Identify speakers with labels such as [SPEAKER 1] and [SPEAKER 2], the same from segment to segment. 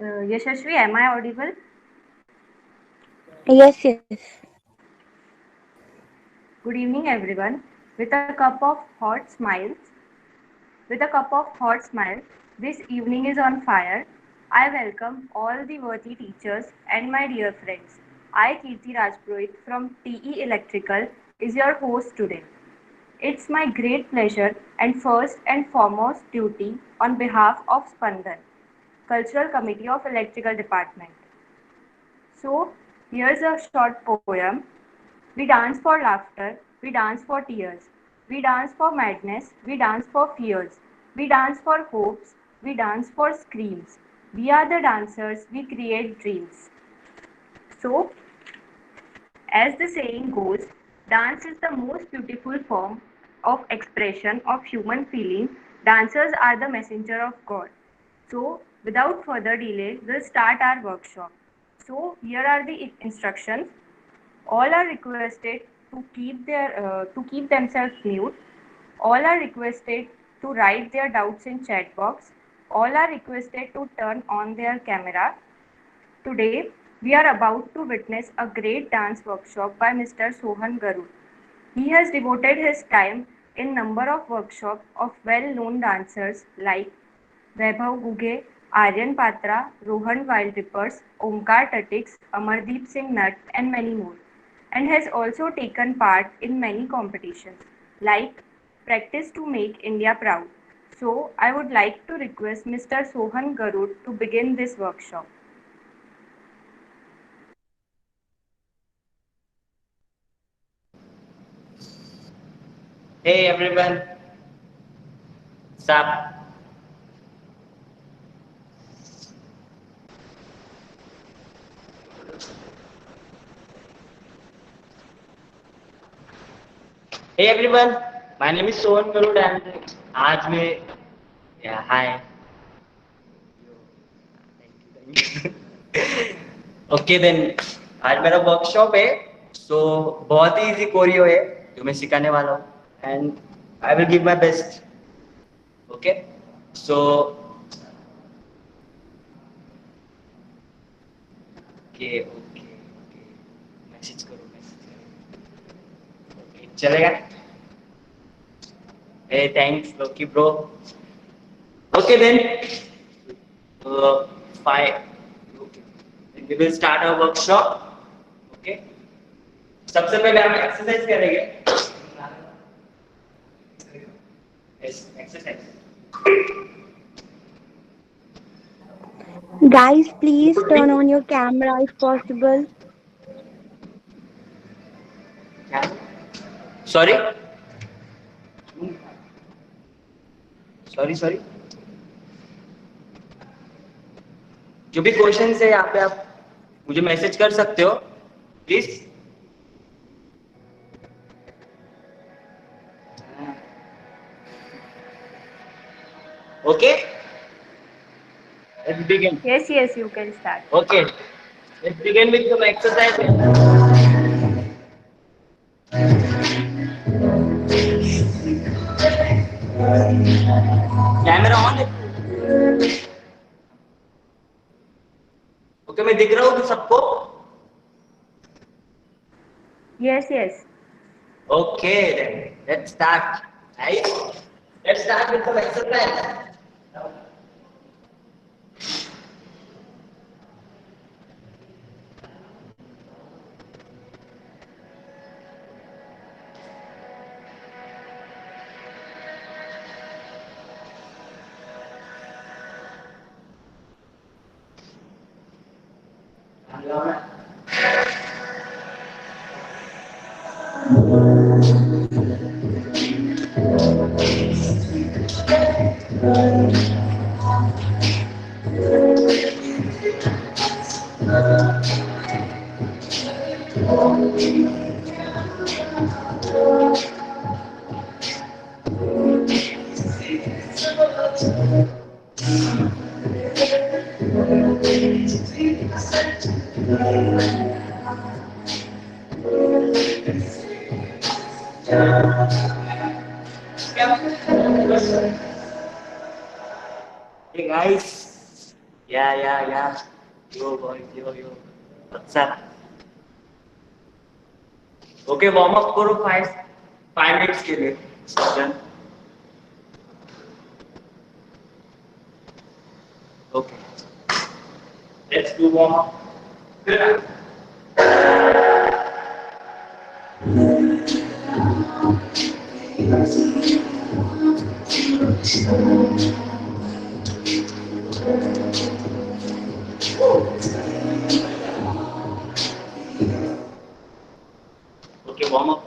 [SPEAKER 1] Yashashvi, am I audible?
[SPEAKER 2] Yes, yes.
[SPEAKER 1] Good evening, everyone. With a cup of hot smiles, with a cup of hot smiles, this evening is on fire. I welcome all the worthy teachers and my dear friends. I, Kirti Rajpurohit from TE Electrical, is your host today. It's my great pleasure and first and foremost duty on behalf of Spandan, Cultural Committee of Electrical Department. So, here's a short poem. We dance for laughter, we dance for tears, we dance for madness, we dance for fears, we dance for hopes, we dance for screams. We are the dancers, we create dreams. So, as the saying goes, dance is the most beautiful form of expression of human feeling. Dancers are the messenger of God. So, without further delay, we'll start our workshop. So, here are the instructions. All are requested to keep themselves mute. All are requested to write their doubts in chat box. All are requested to turn on their camera. Today, we are about to witness a great dance workshop by Mr. Sohan Garud. He has devoted his time in number of workshops of well-known dancers like Vaibhav Guge, Aryan Patra, Rohan Wild Rippers, Omkar Tatix, Amardeep Singh Nutt, and many more, and has also taken part in many competitions like Practice to Make India Proud. So, I would like to request Mr. Sohan Garud to begin this workshop.
[SPEAKER 3] Hey everyone, Sup? Hey everyone, my name is Sohan Garud and आज मैं yeah hi. Okay then आज मेरा workshop है सो बहुत ही easy chorio है जो मैं सिखाने वाला हूँ and I will give my best okay so okay okay okay message करो ओके चलेगा ए thanks Loki bro okay then five okay we will start our workshop okay सबसे पहले हम एक्सरसाइज करेंगे exercise
[SPEAKER 2] Guys, please turn on your camera if possible.
[SPEAKER 3] Sorry sorry sorry जो भी question है यहाँ पे आप मुझे मैसेज कर सकते हो please okay let's begin
[SPEAKER 1] Yes, yes, you can start.
[SPEAKER 3] Okay let's begin with some exercise camera on है ओके मैं दिख रहा हूँ सबको
[SPEAKER 1] Yes, yes.
[SPEAKER 3] Okay let's start right let's start with some exercise Hey guys, Yeah. Yo, boy, yo. अच्छा. Okay, warm up करो 5 minutes के लिए. Done. Okay. Let's do warm up. Good. Okay, warm up.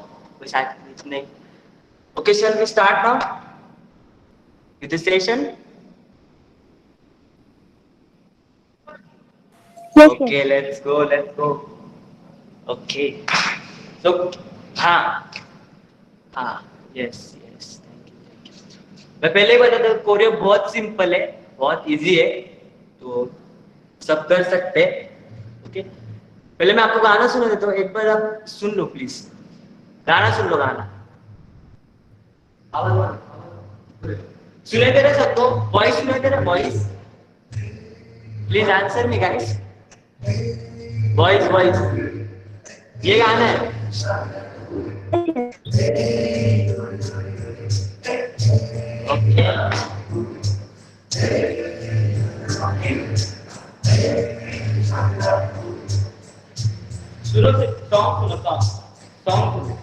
[SPEAKER 3] Okay, shall we start now with the session?
[SPEAKER 2] Yes,
[SPEAKER 3] Okay, let's go. Okay. So, हाँ, yes. Thank you. मैं पहले ही बता दूं, chorio बहुत simple है, बहुत इजी है, तो सब कर सकते हैं. ओके. पहले मैं आपको गाना सुना देता हूँ, एक बार आप सुन लो प्लीज. गाना सुन लो, गाना. सुने दे रहे सबको? वॉइस सुने दे रहे? Voice. Please answer me guys. Voice. ये गाना है. ओके. सुनो से सॉन्ग सुनो.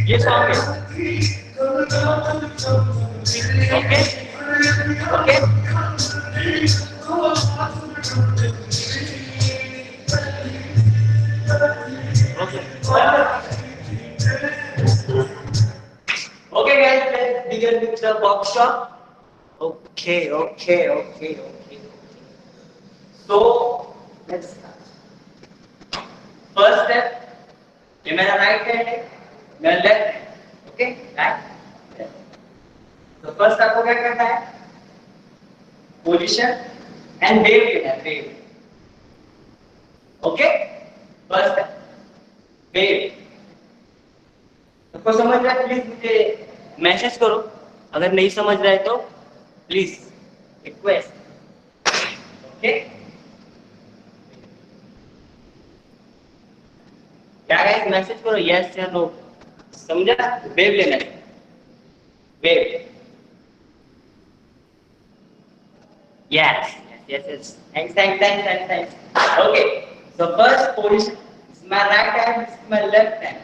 [SPEAKER 3] ये सॉन्ग है. Okay. Okay guys, let's begin with the workshop. Okay. So let's start. First step, ये मेरा right hand है, मेरा left hand. Okay, right. तो first आपको क्या करना है? Position and wave लेना है, wave. Okay, first step, wave. आपको समझ रहा है? प्लीज मुझे मैसेज करो. अगर नहीं समझ रहा है तो प्लीज रिक्वेस्ट. ओके. क्या गाइस, मैसेज करो यस या नो. समझा? वेव लेना है. Wave. Yes. Thanks. Okay. So first position is my right hand, this is my left hand.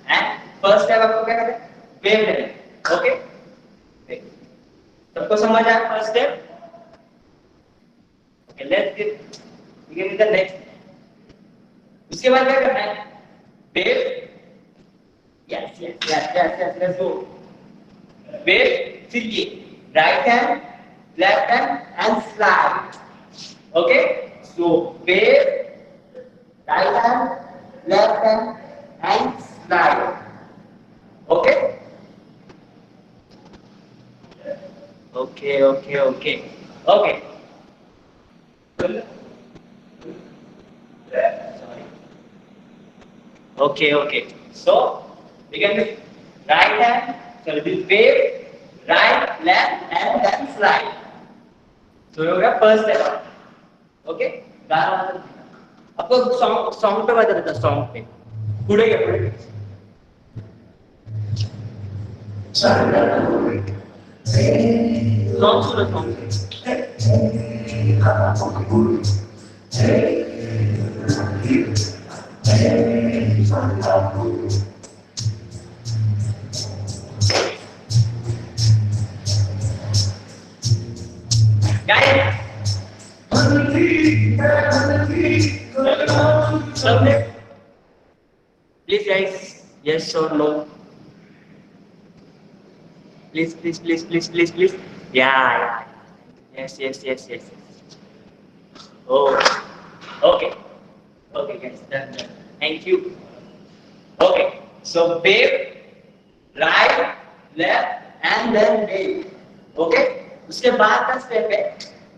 [SPEAKER 3] And first step आपको क्या करना है? वेव लेना है. ओके. सबको समझ आया first step? Okay, let's begin with the next. उसके बाद क्या करना है? Wave. Yes, let's go. Wave, फिर ये right hand, left hand and slide. Okay. So wave, right hand, left hand and slide. Okay. Sorry. Okay. So begin with right hand. So this wave, right, left, and then slide. So you have first step. Okay. आपको song पे बता देता. Song पे पुढे घ्या. Please guys, yes or no? Please. Yeah. Yes. Oh, okay guys, done. Thank you. Okay, so wave, right, left and then wave. Okay, उसके बाद का स्टेप है,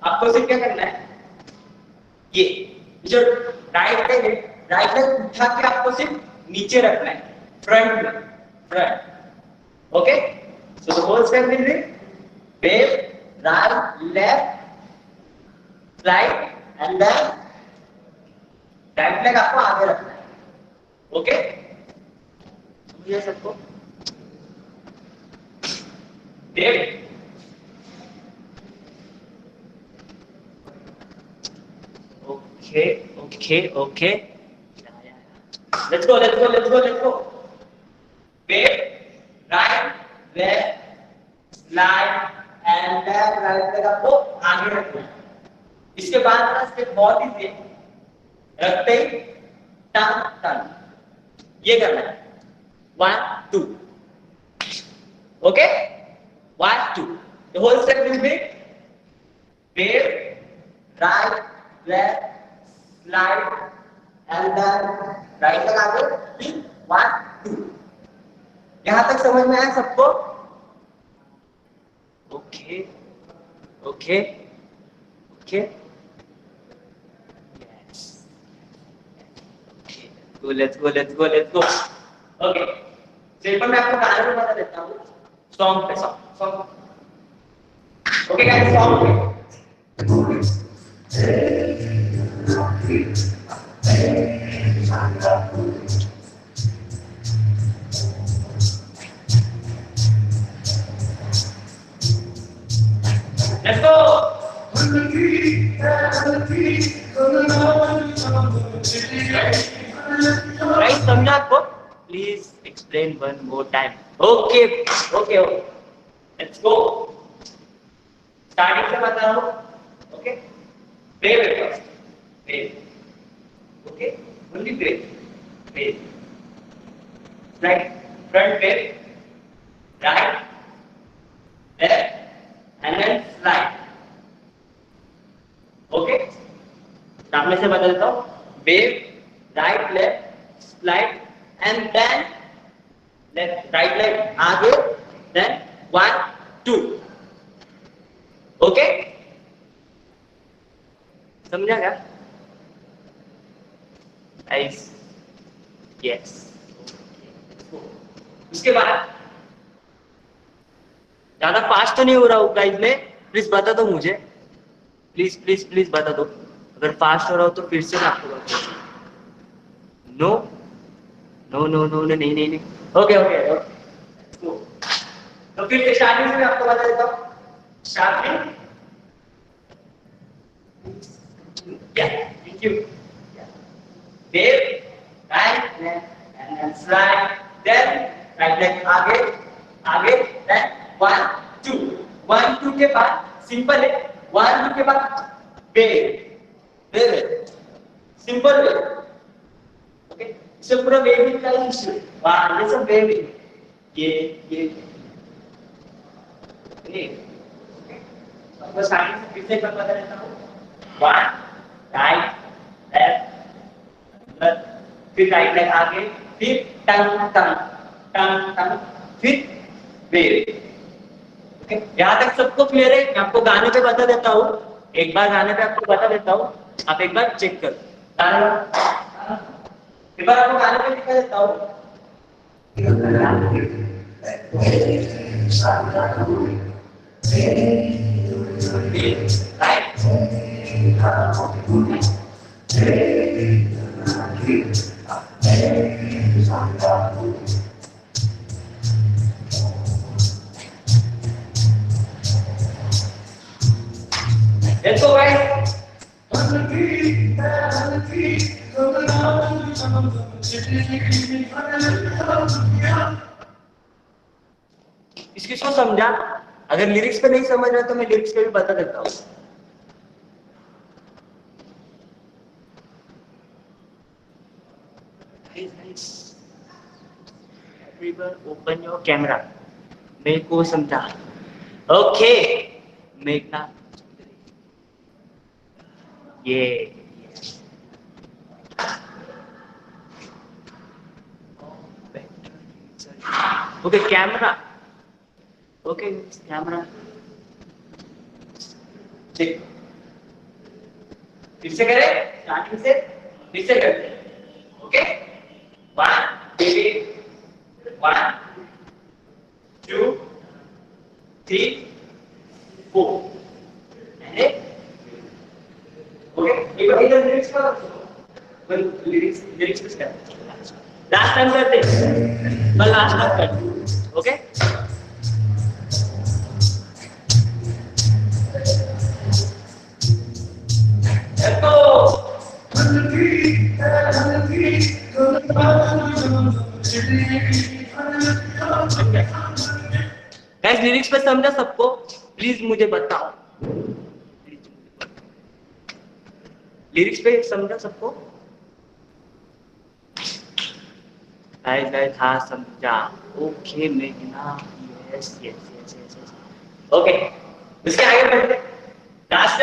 [SPEAKER 3] आपको सिर्फ क्या करना है? ये जो राइट लेग उठा के आपको सिर्फ नीचे रखना है, front. Okay. So the whole step will be wave, right, left, slide, and then right leg आपको आगे रखना है. ओके, समझिए सबको. Wave, okay. Let's go. Wave, right, left, slide, and then right leg आपको आगे रखना है. इसके बाद का स्टेप बहुत इजी है. रखते ही टर्न ये करना है. 1 2. Okay, 1 2. The whole step will be wave, right, left, slide, and then right leg आगे. 1 2. यहाँ तक समझ में आया सबको? ओके. Let's go. Okay. सिर्फ मैं आपको गाने पे बता देता हूँ. सॉन्ग. Okay guys, सॉन्ग पे. Let's go. Right, समझा आपको? Please explain one more time. Okay. Let's go. Starting से बता रहा हूँ. Okay. Wave first. Wave. Okay. Only wave. Wave. Right. Front wave. Right. Left. And then slide. Okay. सामने से बता देता हूँ. Wave. Right, left, slide, and then left, right leg आगे, then 1 2. Okay? समझा क्या? Nice. Yes. उसके बाद ज्यादा फास्ट तो नहीं हो रहा होगा इसमें. प्लीज बता दो मुझे. प्लीज बता दो. अगर फास्ट हो रहा हो तो फिर से मैं आपको बता दूँ. No, नहीं. Okay. तो फिर से स्टार्टिंग से मैं आपको बता देता हूँ. Starting. Thank you. Wave, right, left, and then slide. Then right leg आगे, then 1 2. 1 2 के बाद सिंपल है. 1 2 के बाद wave. Simple wave. इसे पूरा वेविंग का इशू. वाह, ये सब वेविंग. ये आपको स्टार्टिंग से फिर से एक बार बता देता हूँ. 1 राइट, लेफ्ट, फिर राइट लेग आगे, फिर टंग, फिर वेव. ओके, यहाँ तक सबको क्लियर है? मैं आपको गाने पे बता देता हूँ. एक बार गाने पे आपको बता देता हूँ. आप एक बार चेक करो. एक बार आपको गाने पे दिखा देता हूँ. Let's go, guys. इसको समझा? अगर लिरिक्स पे नहीं समझ रहा तो मैं लिरिक्स पे भी बता देता हूँ. Everyone open your camera. मेरे को समझा. ओके. मेघना. ये. Okay, camera. Okay, camera. ठीक. फिर से करें. स्टार्टिंग से फिर से करते हैं. ओके. 1 2 1 2 3 4 and ओके एक बार इधर लिरिक्स पर वन लिरिक्स पे स्टेप लास्ट टाइम करते बस लास्ट टाइम करते okay let's go guys lyrics पे समझा सबको प्लीज मुझे बताओ लिरिक्स पे समझा सबको गाइस हाँ समझा ओके मेघना yes yes yes yes okay इसके आगे बढ़ते लास्ट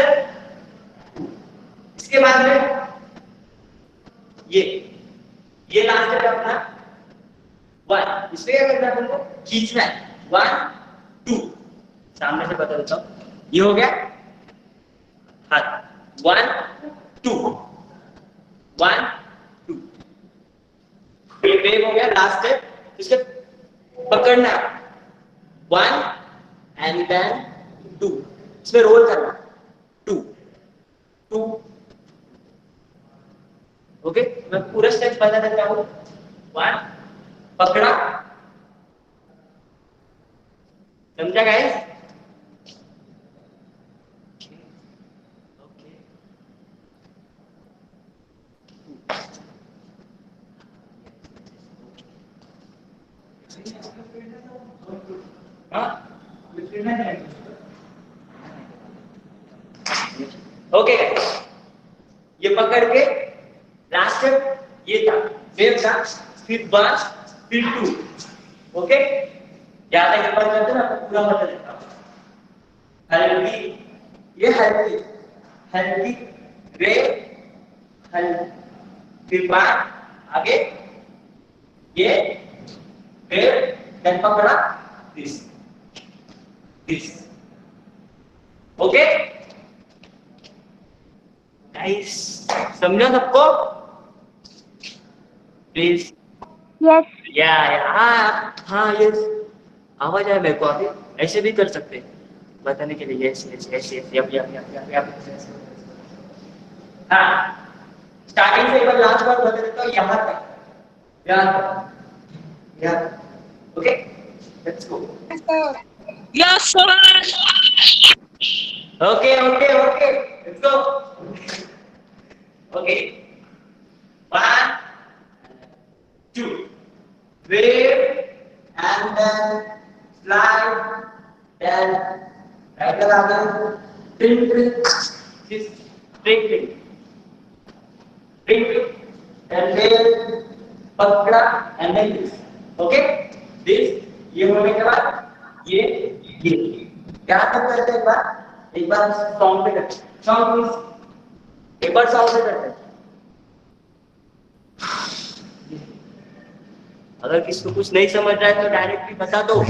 [SPEAKER 3] इसके बाद में ये लास्ट है अपना 1 इसमें क्या करना है तुमको खींचना है 1 2 सामने से बता देता हूं ये हो गया हाथ 1 2 1 2 ये वेव हो गया लास्ट है इसके पकड़ना 1 एंड देन 2 इसमें रोल करना 2 2 ओके मैं पूरा स्टेप बता देता हूं 1 पकड़ा समझा गाइस ओके ये पकड़ के लास्ट स्टेप ये था वेव था फिर 1 फिर 2 ओके ज्यादा एक बार करते ना आपको पूरा बता देता हूं हल्की ये हल्की रे हल्की फिर 1 आगे ये वेव देन पकड़ा this ओके गाइस समझा सबको प्लीज
[SPEAKER 2] Yes.
[SPEAKER 3] या हाँ यस आवाज आया मेरे को अभी ऐसे भी कर सकते बताने के लिए yes yes yes yes yup हाँ स्टार्टिंग से एक बार लास्ट बार बता देता हूँ यहाँ तक okay let's go
[SPEAKER 4] Yes, sir.
[SPEAKER 3] Okay, let's go. Okay, 1, 2, wave and then slide, then right another, tring, this tring, and then pakda and then this. Okay, this ये होने के बाद ये यहाँ तक करते एक बार सॉन्ग पे करते सॉन्ग प्लीज एक बार सॉन्ग पे करते अगर किसी को कुछ नहीं समझ रहा है तो डायरेक्टली बता दो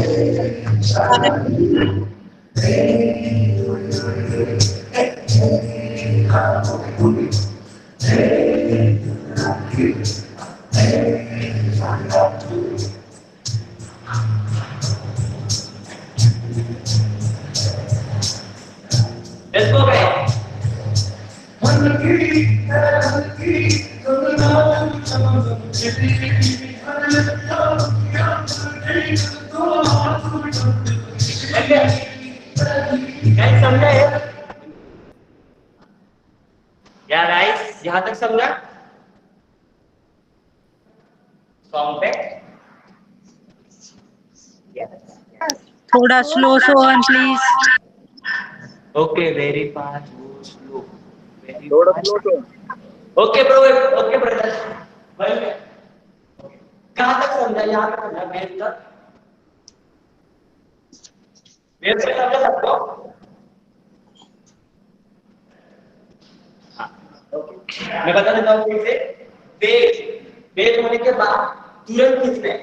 [SPEAKER 3] Let's go, guys. Guys, समझा है? या guys, यहाँ तक समझा? Song पे?
[SPEAKER 4] थोड़ा slow Sohan please
[SPEAKER 3] Okay, very fast, go slow. Very fast. Okay, bro. Okay, brother. Well, कहाँ तक समझा यहाँ तक समझा वेव तक वेव से समझा सबको हाँ ओके मैं बता देता हूँ फिर से वेव होने के बाद तुरंत खींचना है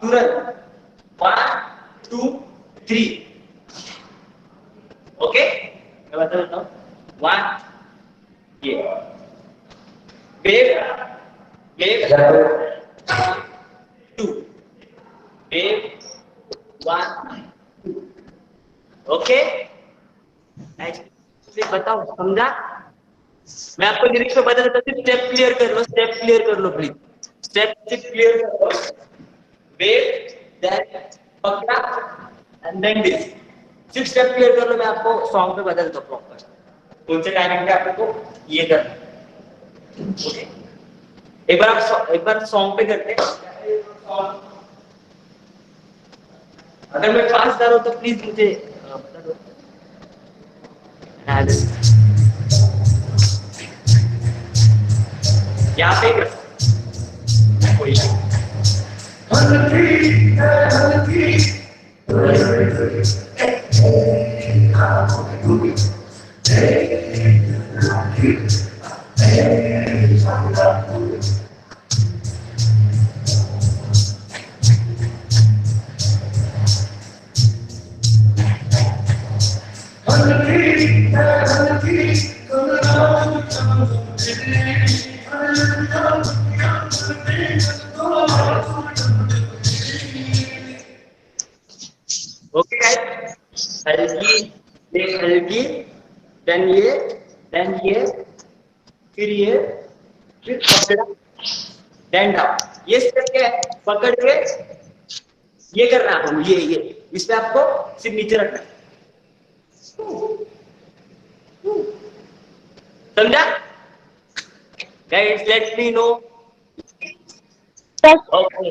[SPEAKER 3] तुरंत 1 2 3 ओके मैं बता देता हूँ 1 ये वेव 2 वेव 1 2 ओके बताओ, समझा? मैं आपको लिरिक्स में बता देता हूँ, स्टेप क्लियर कर लो, स्टेप क्लियर कर लो प्लीज, स्टेप क्लियर कर लो। वेट, देन पकड़ा and then this, 6 step clear कर लो। मैं आपको सॉन्ग पे बता देता हूँ प्रॉपर कौन से टाइमिंग पे आपको ये करना है। ओके, एक बार सॉन्ग पे करते हैं। अगर मैं फास्ट जा रहा हूँ तो प्लीज मुझे बता दो। यहाँ पे कोई ओके गाइस, हल्की, एक हल्की, देन ये, फिर ये, फिर पकड़ा, देन डाउन। ये स्टेप क्या है? पकड़ के ये करना है आपको, ये इस पे आपको सिर्फ नीचे रखना है। समझा guys? Late me know.
[SPEAKER 2] Yes.
[SPEAKER 3] Okay,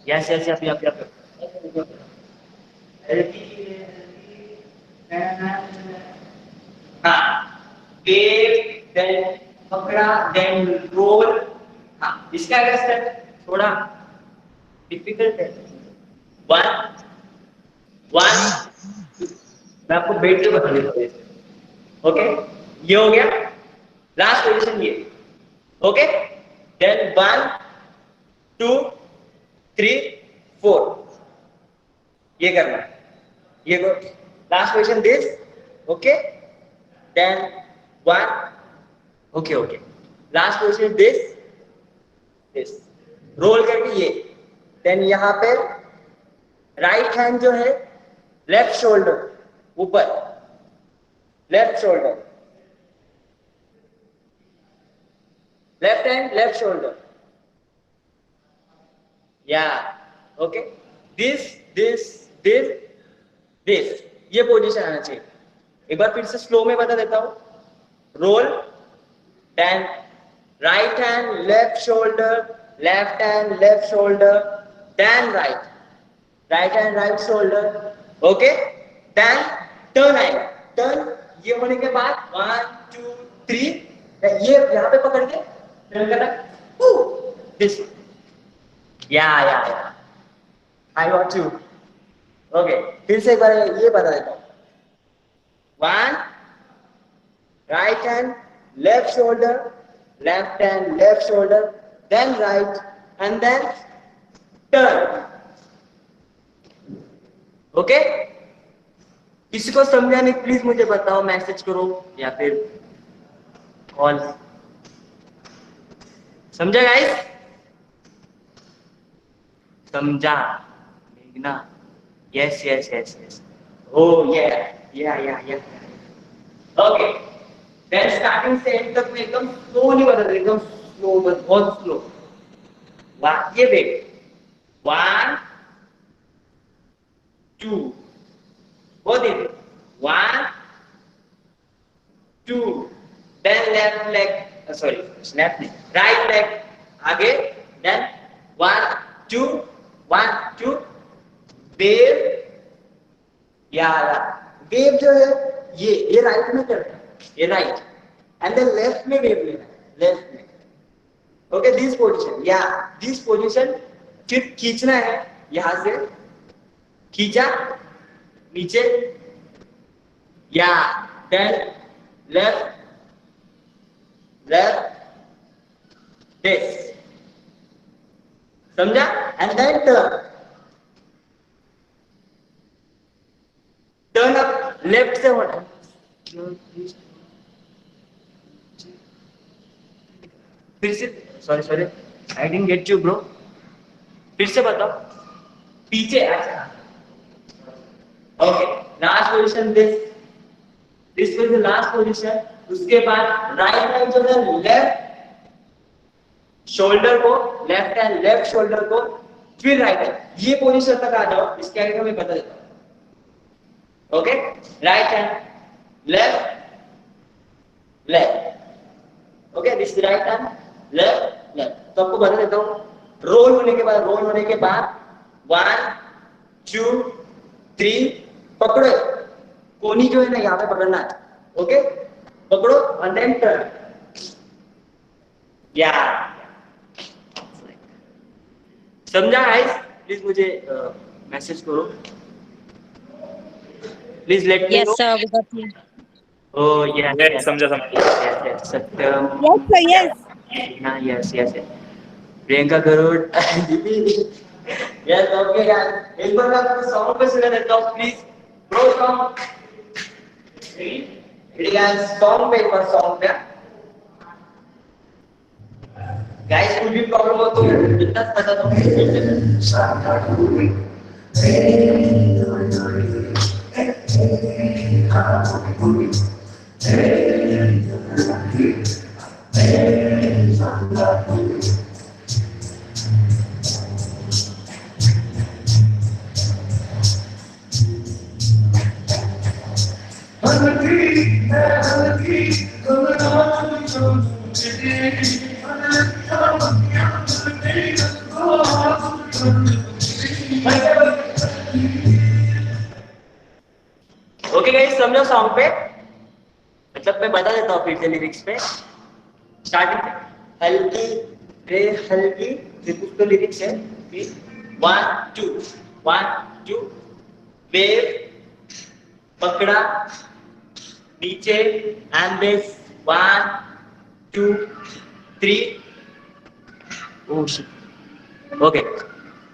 [SPEAKER 3] yes yes yes yes. हाँ, वेव, देन पकड़ा, देन रोल। हाँ, इसका अगर स्टेप थोड़ा डिफिकल्ट है। वन, मैं आपको बैठ के बता देता हूँ। ओके, ये हो गया लास्ट पोजीशन ये। ओके, देन 1 2 3 4 ये करना है। ये को last position this. Okay, then 1 okay last position this roll करके ये, देन यहाँ पे राइट हैंड जो है लेफ्ट शोल्डर ऊपर, left shoulder, left hand left shoulder, या ओके, दिस ये पोजीशन आना चाहिए। एक बार फिर से स्लो में बता देता हूं। Roll, then right hand left shoulder, left hand left shoulder, then right hand right shoulder. Okay, then turn आएगा। टर्न ये होने के बाद 1 2 3 ये यहां पे पकड़ के टर्न करना, दिस, या आई वांट टू। ओके, फिर से एक बार ये बता देता हूं। 1 right hand left shoulder, left hand left shoulder, then right and then turn। Okay, किसी को समझा नहीं प्लीज मुझे बताओ, मैसेज करो या फिर कॉल। समझा गाइस? समझा ना? यस ओ या ओके, देन स्टार्टिंग से एंड तक में एकदम स्लोली बदल, एकदम स्लो, बहुत स्लो। ये देख 1 2 बहुत ही 1 2, then left leg, sorry left नहीं, राइट लेग आगे, देन 1 2 1 2 वेव, या वेव जो है ये राइट में करना है, ये राइट, एंड देन लेफ्ट में वेव लेना है, लेफ्ट में। ओके, दिस पोजीशन, या दिस पोजीशन फिर खींचना है, यहां से खींचा नीचे, या देन लेफ्ट दिस, समझा? And then turn up left से होना। फिर से, sorry I didn't get you bro, फिर से बताओ। पीछे, अच्छा okay, last position this was the last position. उसके बाद राइट हैंड जो है लेफ्ट शोल्डर को, लेफ्ट हैंड लेफ्ट शोल्डर को, फिर राइट हैंड, ये पोजीशन तक आ जाओ। इसके आगे का मैं बता देता हूं। Okay, right hand left left, okay, this right hand left left. तो आपको बता देता हूं, रोल होने के बाद 1 2 3 पकड़ो, कोनी जो है ना यहाँ पे पकड़ना है। ओके, पकड़ो एंड देन टर्न। या समझा गाइस? प्लीज मुझे मैसेज करो, please let me know.
[SPEAKER 4] Yes, sir. We got you.
[SPEAKER 3] Oh yes, yes,
[SPEAKER 5] समझा
[SPEAKER 3] yes, Satyam,
[SPEAKER 2] Yes, sir, yes.
[SPEAKER 3] हाँ, yes, प्रियंका गरुड़, दीदी, yes, okay guys, एक बार मैं आपको सॉन्ग पे सुना देता हूँ, please bro song, ready guys, song पे एक बार सॉन्ग पे गाइस, कोई भी प्रॉब्लम हो तो इतना बता दो। ओके गाइस, समझो सॉन्ग पे, मतलब मैं बता देता हूँ फिर से लिरिक्स पे। स्टार्टिंग पे हल्की रे हल्की, फिर कुछ तो लिरिक्स है, फिर 1 2 वेव पकड़ा नीचे एम्बेस 1 2 3 ओके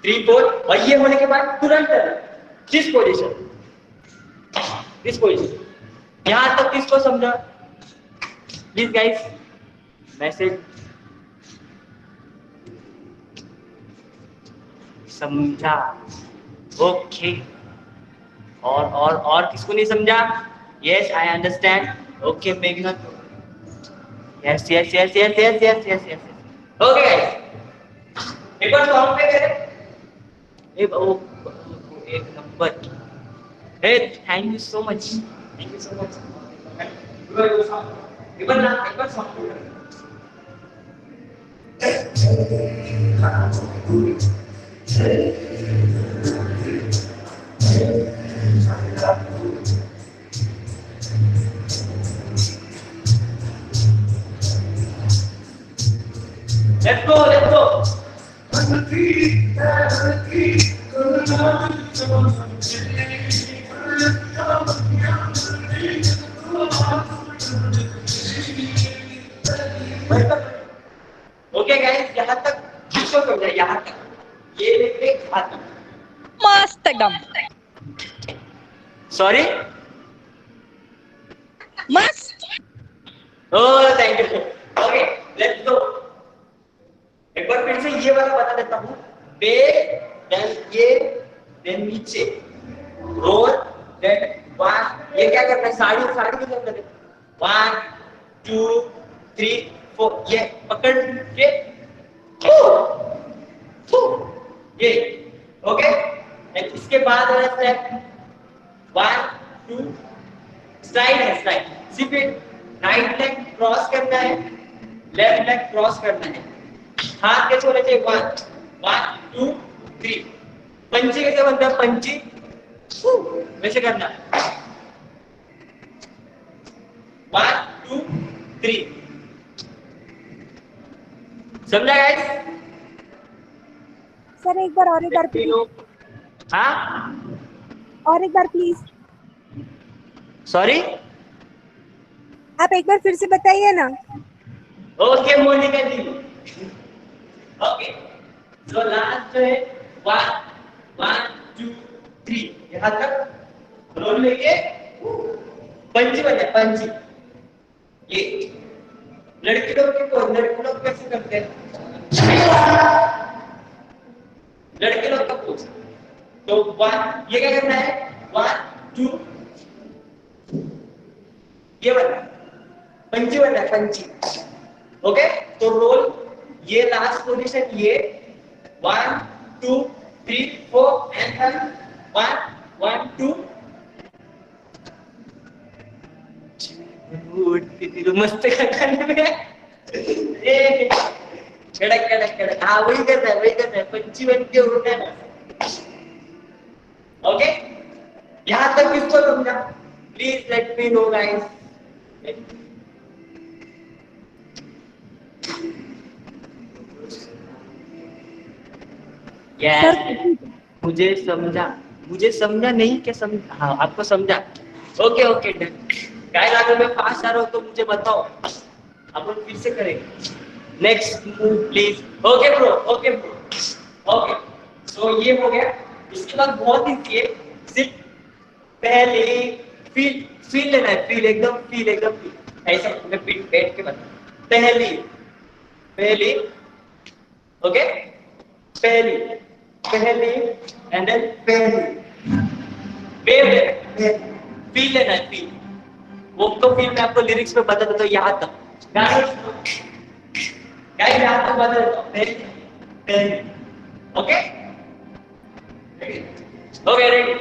[SPEAKER 3] 3 4, और ये होने के बाद तुरंत दिस पोजीशन यहां तक किसको समझा? प्लीज गाइस मैसेज समझा? ओके, और किसको नहीं समझा? Yes, I understand. Okay, maybe not. Yes okay guys, एक बार सॉन्ग पे करें। एक number. Hey, thank you so much. एक बार सॉन्ग पे Let's go. ओके गाइस, यहाँ तक किसको समझा? यहाँ तक ये लेके हाथ तक
[SPEAKER 4] मस्त एकदम
[SPEAKER 3] सॉरी
[SPEAKER 4] मस्त।
[SPEAKER 3] Oh thank you. Okay let's go. एक बार फिर से ये वाला बता देता हूँ। बे देन ये देन नीचे रोल देन 1, ये क्या करना है? साड़ी साड़ी की जरूरत है। 1 2 3 4, ये पकड़ के ये ओके। इसके बाद है स्टेप 1 2 स्लाइड है। स्लाइड सिर्फ राइट लेग क्रॉस करना है, लेफ्ट लेग क्रॉस करना है। हाथ कैसे होने चाहिए? 1 2 3। पंची कैसे बनता है? पंची वैसे करना है। 1 2 3। समझा गाइस?
[SPEAKER 2] सर एक बार प्लीज।
[SPEAKER 3] हाँ,
[SPEAKER 2] और एक बार प्लीज।
[SPEAKER 3] सॉरी,
[SPEAKER 2] आप एक बार फिर से बताइए ना।
[SPEAKER 3] ओके मोनिका जी। ओके, जो लास्ट जो है 1 2 3, यहाँ तक रोल लेके पंची बन जाए। पंची ये लड़की लोग कैसे करते हैं? लड़के लोग का पोज। तो 1, ये क्या करना है? 1 टू, ये बनना पंची बनना है, पंची। ओके, तो रोल ये लास्ट पोजीशन ये 1 2 3 4 एंड then 1 1 2 मस्त करने में ए कड़क कड़क कड़क, हाँ वही करना है पंची बन के उड़ना है। ओके, यहाँ तक किसको समझा? Please let me know guys. मुझे समझा नहीं क्या समझा? हाँ आपको समझा। ओके ओके डन गाइस, अगर मैं फास्ट आ रहा हूँ तो मुझे बताओ, अपन फिर से करेंगे। Next move please. Okay bro, okay bro, okay. So ये हो गया। इसके बाद बहुत ही सिर्फ पहले फील फील लेना है, फील एकदम फील ऐसा मैं बैठ के बता। पहली पहली, ओके, पहली पहली एंड देन पहली वेव फील लेना है, फील। वो तो फील मैं आपको लिरिक्स में बता देता हूँ यहाँ तक। गाइस यहाँ तक बता देता हूँ। पहली पहली, okay okay ready.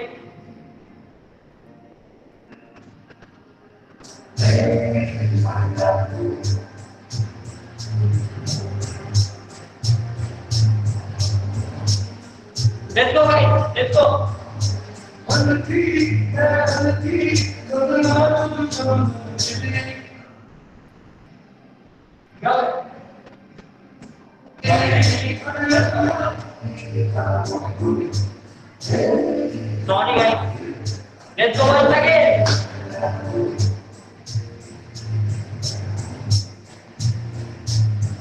[SPEAKER 3] Let's go guys, let's go. On the key, go. Sorry guys, let's go once again.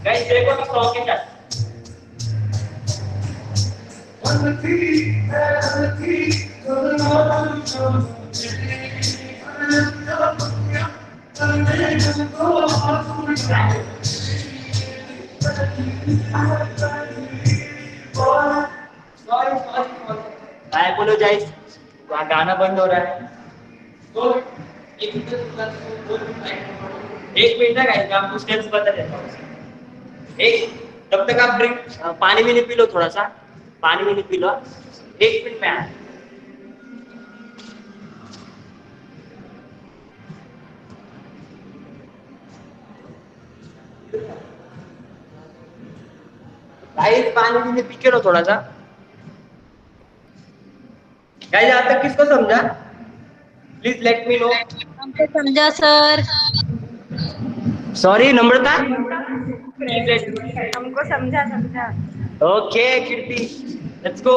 [SPEAKER 3] Guys, देखो ना song के साथ। On the key, I apologize, गाना बंद हो रहा है। तो एक मिनट है गाइस, मैं आपको स्टेप्स बता देता हूँ। एक तब तक आप ड्रिंक पानी भी नहीं पी लो, थोड़ा सा पानी भी नहीं पी लो। 1 मिनट में आ गाइस, पानी भी नहीं पी के लो थोड़ा सा। गाइस यहाँ तक किसको समझा? Please let me no.
[SPEAKER 4] हमको समझा सर।
[SPEAKER 3] सॉरी नम्रता,
[SPEAKER 1] हमको समझा।
[SPEAKER 3] Okay Kirti, let's go.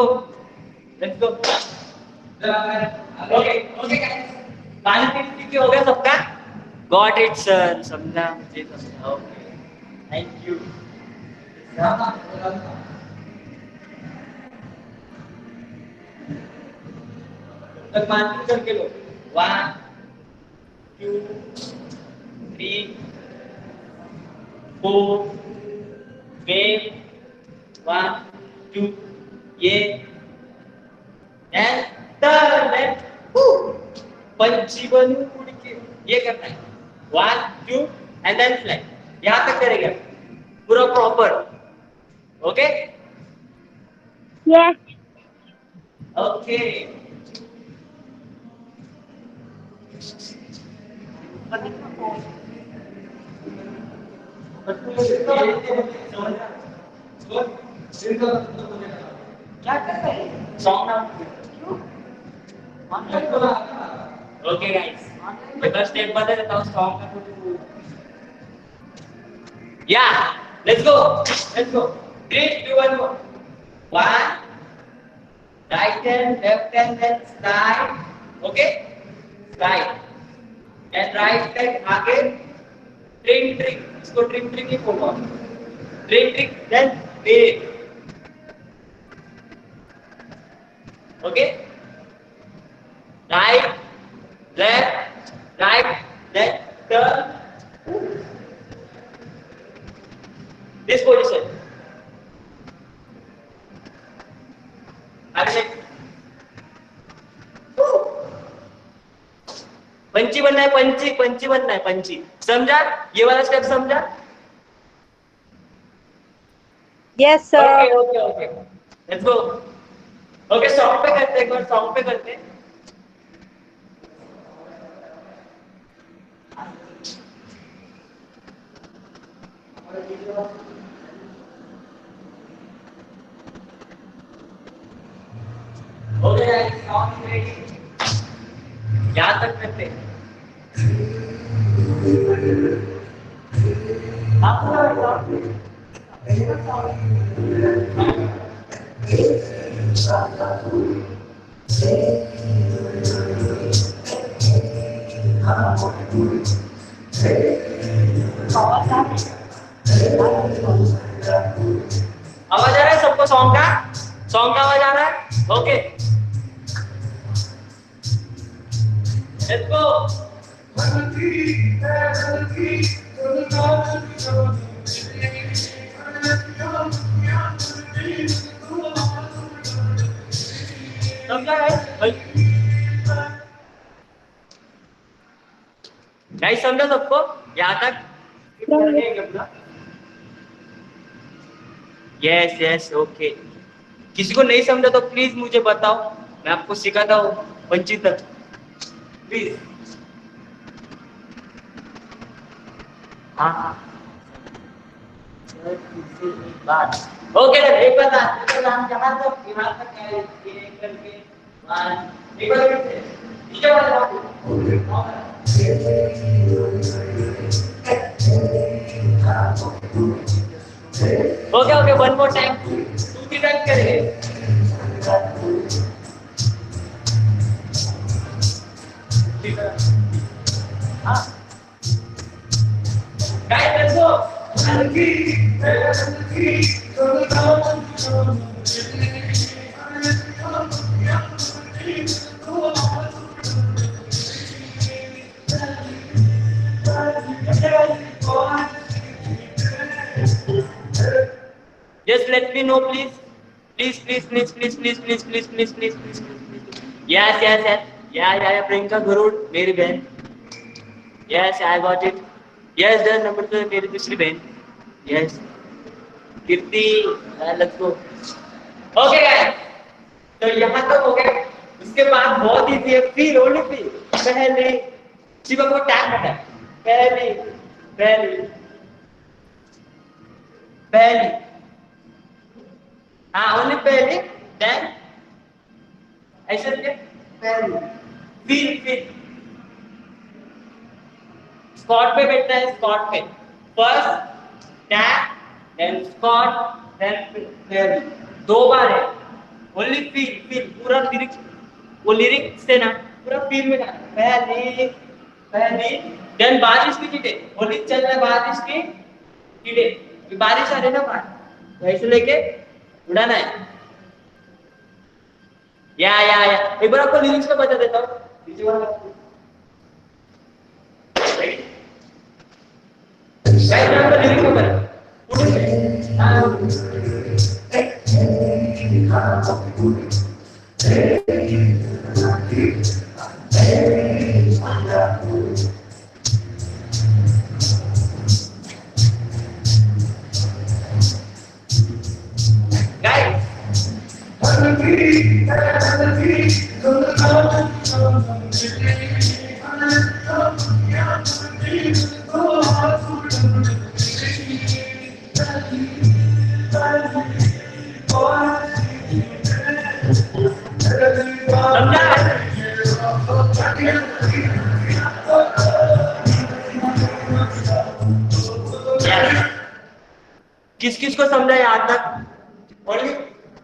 [SPEAKER 3] Okay guys, पानी पी के हो गया सबका? गॉट इट सर, समझा, मुझे समझा। Okay thank you. तक मानती करके लो। 1 2 3 4 वेव 1 2 ये एंड टर्न पंची बनू उड़ के ये करना है। 1 2 एंड देन फ्लाई। यहाँ तक करेगा पूरा प्रॉपर। Okay
[SPEAKER 2] Yes.
[SPEAKER 3] ओके क्या कर रहे हैं? सॉन्ग ना ओके गाइस, मैं स्टेप बता देता हूँ सॉन्ग का। या let's go 3 2 1 go. 1 right hand, left hand, then slide. Okay, slide and right leg आगे ट्रिक इसको ट्रिक ही बोलो। Trick then wave. Okay, right left then turn this position. पंची बनना है, पंची पंची बनना है, पंची। समझा? ये वाला स्टेप समझा?
[SPEAKER 2] Yes,
[SPEAKER 3] okay
[SPEAKER 2] sir.
[SPEAKER 3] Okay okay, let's go. Okay, song पे करते हैं, एक बार सॉन्ग पे करते हैं। ओके गाइस, सॉन्ग रेडी, यहाँ तक करते हैं। आवाज आ रहा है सबको? सॉन्ग का आवाज आ रहा है? Okay, let's go. समझा गाइस? समझा सबको यहाँ तक? Yes yes, okay. किसी को नहीं समझा तो प्लीज मुझे बताओ, मैं आपको सिखाता हूँ पंची तक, प्लीज। हाँ हाँ, ओके, एक बार हम यहाँ तक करके एक बार नीचे okay okay, one more time, 2-3 time करेंगे। हाँ guys, let's go. Just let me know, please. Please, please, please, please, please, please, please, please, please, please, please. Yes, yes, yes. Yeah, Priyanka Gurud, मेरी बहन. Yes, I got it. Yes, then number 2 मेरी दूसरी बहन. Yes. Kirti, let's go. Okay, guys. तो यहाँ तक हो गया। उसके बाद बहुत इजी है, फील, ओनली फील। पहले शिवा को टैग करना है। पहली पहली पहली, हाँ, ओनली पहली, देन ऐसे करके पहली, फील। स्क्वाट पे बैठना है, स्क्वाट पे। First tag, then squat, then पहली। 2 बार है। ओनली फील, पूरा लिरिक्स, वो लिरिक्स से ना पूरा फील में जाना। पहली, देन बारिश की कीटे, ओनली चल रहा है बारिश की कीटे, बारिश आ रही ना बाहर, ऐसे लेके उड़ाना है। या एक बार आपको लिरिक्स का बता देता हूँ। लिरिक्स का बता किस किस को समझा यहाँ तक? ओनली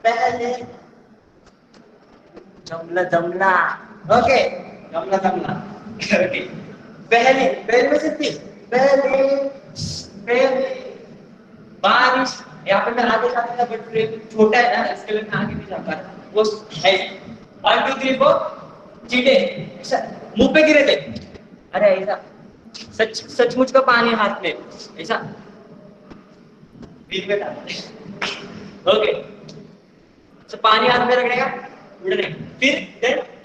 [SPEAKER 3] पहले जमला, ओके, जमला, ओके। पहले में से थी, पहले बारिश। यहाँ पे मैं आगे जाता था, बट छोटा है ना, इसके लिए मैं आगे नहीं जा पा रहा। वो 1 2 3 4 चीटे ऐसा मुंह पे गिरे थे। अरे ऐसा सचमुच का पानी हाथ में, ऐसा बीच में डालना। ओके, तो पानी हाथ में रखने का, उड़ने, फिर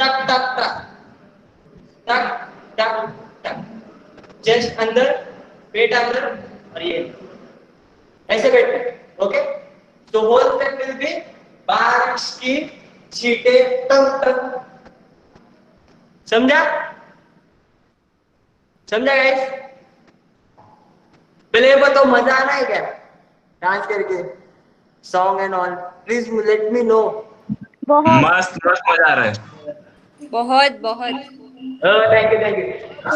[SPEAKER 3] टक टक टक टक टक चेस्ट अंदर, पेट अंदर और ये ऐसे बैठे. ओके, तो होल स्टेप विल बी बारिश की छींटे टप टप. समझा? समझा गाइस? पहले बताओ मजा आ रहा है क्या डांस करके, song and all? Please let me no.
[SPEAKER 2] बहुत
[SPEAKER 5] मस्त मस्त मजा आ रहा है.
[SPEAKER 1] बहुत बहुत.
[SPEAKER 3] Thank you thank you.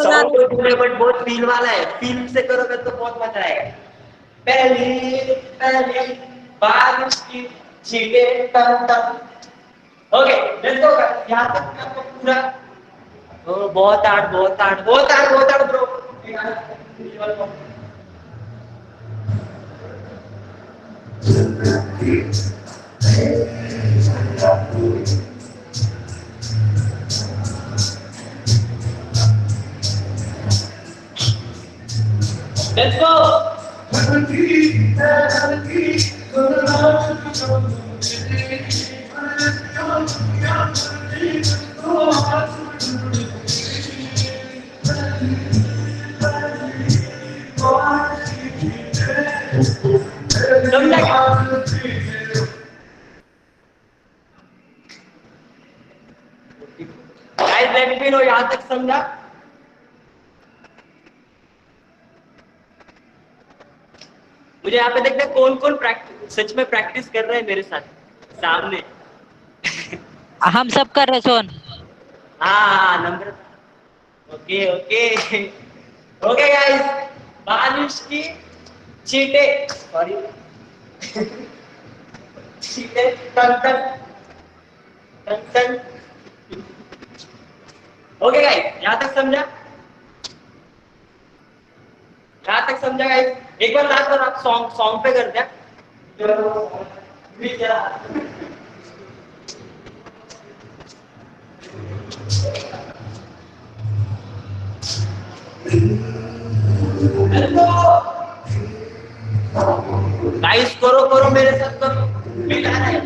[SPEAKER 3] Song तो सुने बट बहुत फील वाला है. फील से करोगे तो बहुत मजा आएगा. पहली पहली बारिश की छींटे टप टप. Okay let's go. यहाँ तक आपको पूरा बहुत हार्ड बहुत हार्ड बहुत हार्ड बहुत hard bro. Let's go. Guys let me know यहाँ तक समझा? मुझे यहाँ पे देखते हैं कौन कौन प्रैक्टिस सच में प्रैक्टिस कर रहे हैं मेरे साथ सामने.
[SPEAKER 4] हम सब कर रहे सोन.
[SPEAKER 3] हाँ number. Okay okay okay guys. बारिश की छींटे सॉरी छींटे टन टन टन टन. ओके गाइस यहाँ तक समझा? यहाँ तक समझा गाइस? एक बार लास्ट बार आप सॉन्ग पे करते हैं. गाइस करो करो मेरे साथ करो. फील आ रहा है?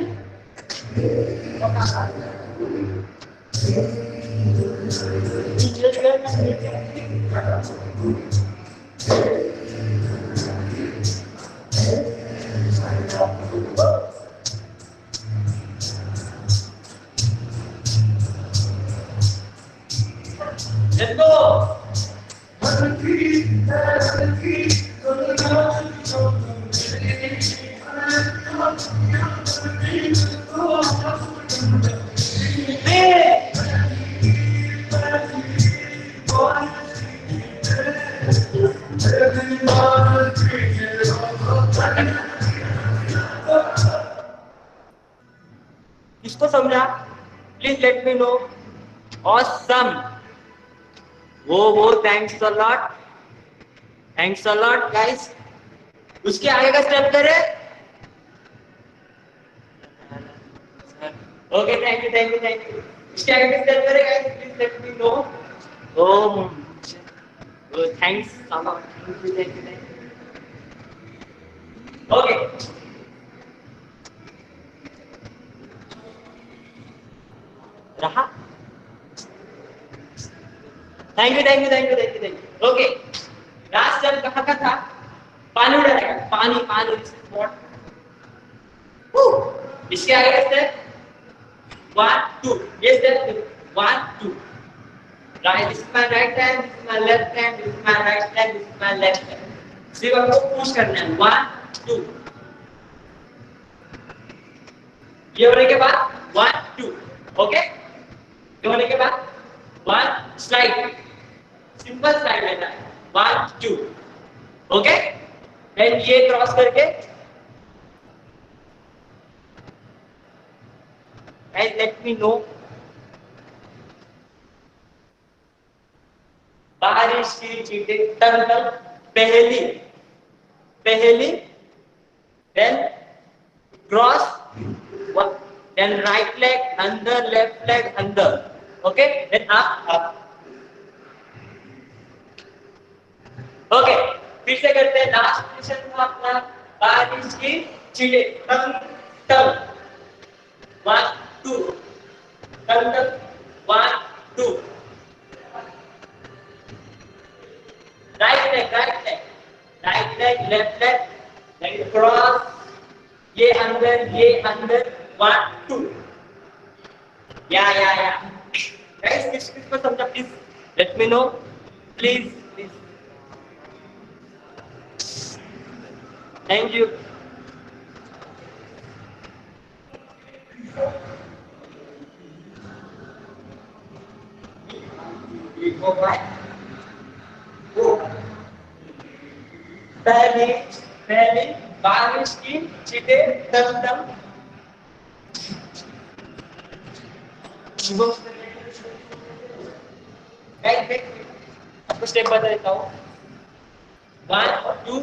[SPEAKER 3] Let's go. किसको समझा? Please let me know. Awesome. वो thanks a lot. Thanks a lot guys. उसके आगे का स्टेप करे. Okay thank you thank you thank you. उसके आगे का स्टेप करे guys. Please let me know. Oh thanks a lot. Thank you. Okay रहा. Thank you. Okay last time कहाँ का था? पानी उड़ाएगा. पानी पानी इसके आगे स्टेप 1 2. ये step 1 2. Right. This is my right hand. This is my left hand. This is my right hand. This is my left hand. सिर्फ आपको पुश करना है. 1 2. ये होने के बाद 1 2. ओके ये होने के बाद 1 स्लाइड. सिंपल स्लाइड लेना है. 1 2. ओके एंड ये क्रॉस करके एंड लेट मी नो. बारिश की छींटे टन टन. पहली पहली then cross. Then right leg under, left leg under. Okay? Then up, up. Okay. फिर से करते हैं. लास्ट पोजीशन था अपना बारिश की छींटे टन टन. 1 2. टन टन 1 2. Right leg, right leg, right leg, left leg, then cross, ये अंदर, 1 2, या गाइस, किसको समझा please let me know, please please, thank you. पहले पहले बारिश की छींटे तम तम, आपको स्टेप बता देता हूँ, 1 2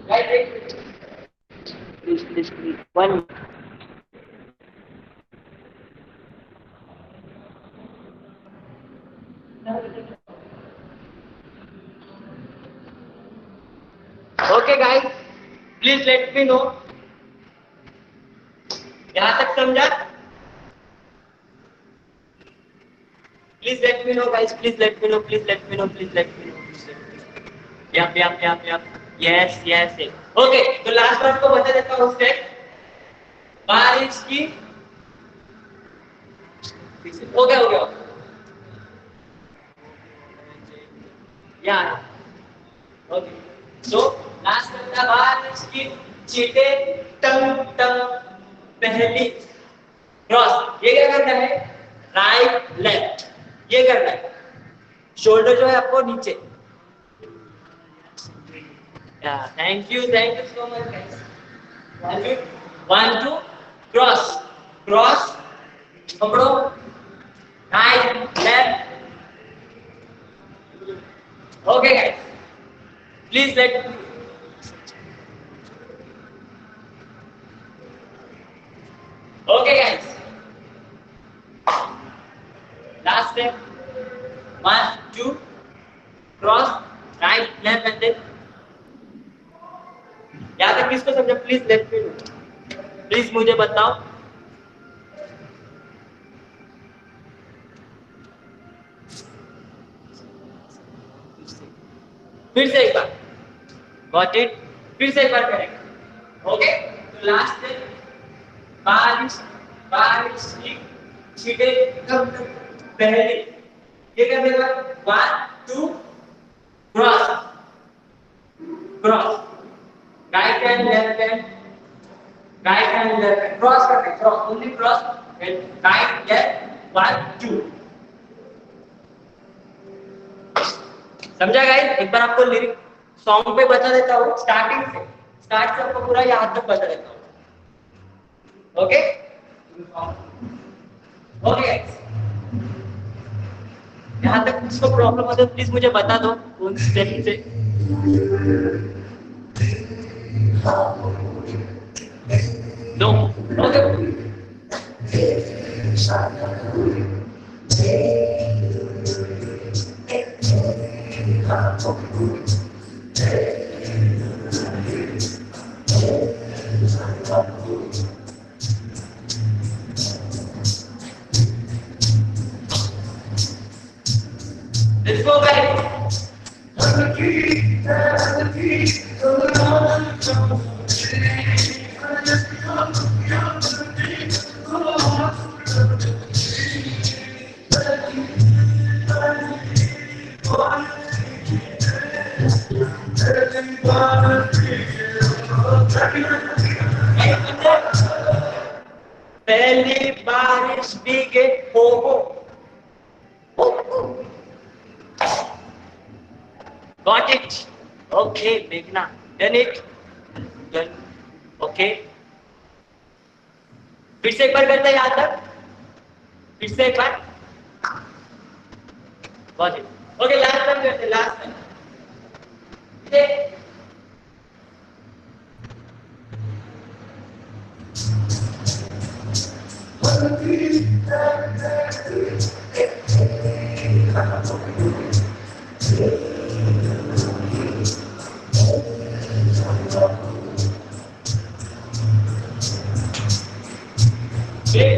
[SPEAKER 3] right, please, 1 okay guys, please let me know, यहाँ तक समझा? Please let me know guys, please let me know, please let me know, please let me know, yup, yes, okay. तो लास्ट वर्ड को बता देता हूँ स्टेप, बारिश की, हो गया यार, ओके। तो लास्ट वर्ड था बारिश की छींटे टंग टंग, पहली क्रॉस, ये क्या करना है, राइट लेफ्ट, ये करना है, शोल्डर जो है आपको नीचे, thank you so much guys. 1 2 cross, cross पकड़ो, right left, okay guys, please let, okay guys, last step, 1 2 cross, right left and then, यहाँ तक किसको समझा, please let me know, please मुझे बताओ। फिर से एक बार, गॉट इट, फिर से एक बार करेंगे, ओके। तो लास्ट है बारिश की छींटे कब पहले, ये करने का 1 2 cross, cross, right hand left hand, right hand left hand, cross करते हैं, cross only cross, right left 1 2, समझा गाइस? एक बार आपको लिरिक सॉन्ग पे बता देता हूँ, स्टार्टिंग से, स्टार्ट से आपको पूरा यहाँ तक बता देता हूँ, ओके ओके गाइस, यहाँ तक किसको प्रॉब्लम हो तो प्लीज मुझे बता दो उन स्टेप से। No okay, let's go guys, पहली बारिश भीगे हो, got it, okay Meghna, done it, done, okay। फिर से एक बार करते हैं यहाँ तक, फिर से एक बार, got it, okay last time करते हैं, लास्ट टाइम, Break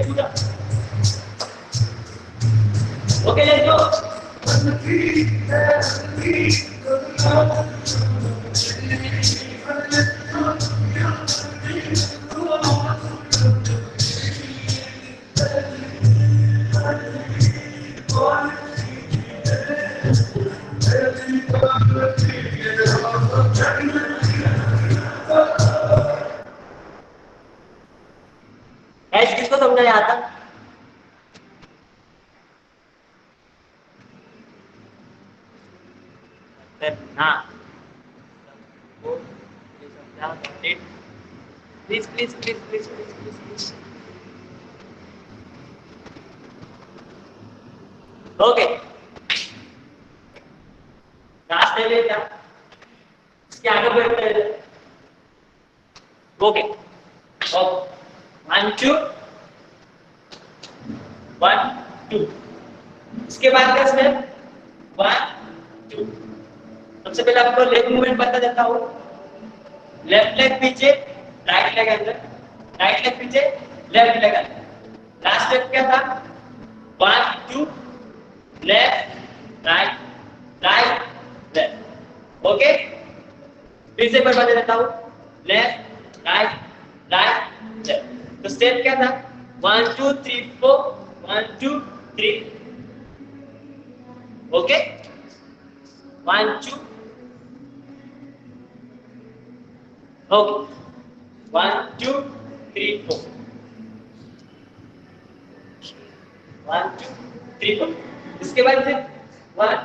[SPEAKER 3] पूरा. Okay, let's go. ऐसे किसको समझा आता? ना. Please, please, please, please, please, please, please. Okay. Last है ये क्या? इसके आगे बढ़ते हैं. Okay. Okay. 1 2 1 2. इसके बाद का स्टेप 1 2. सबसे पहले आपको लेग मूवमेंट बता देता हूँ. लेफ्ट लेग पीछे, राइट लेग अंदर, राइट लेग पीछे, लेफ्ट लेग अंदर. लास्ट स्टेप क्या था? 1 2 left right right left. Okay, फिर से एक बार बता देता हूँ. Left right right left. तो स्टेप क्या था? 1 2 3 4 1 2 3. ओके, 1 2. ओके, 1 2 3 4. 1 2 3 4. इसके बाद फिर 1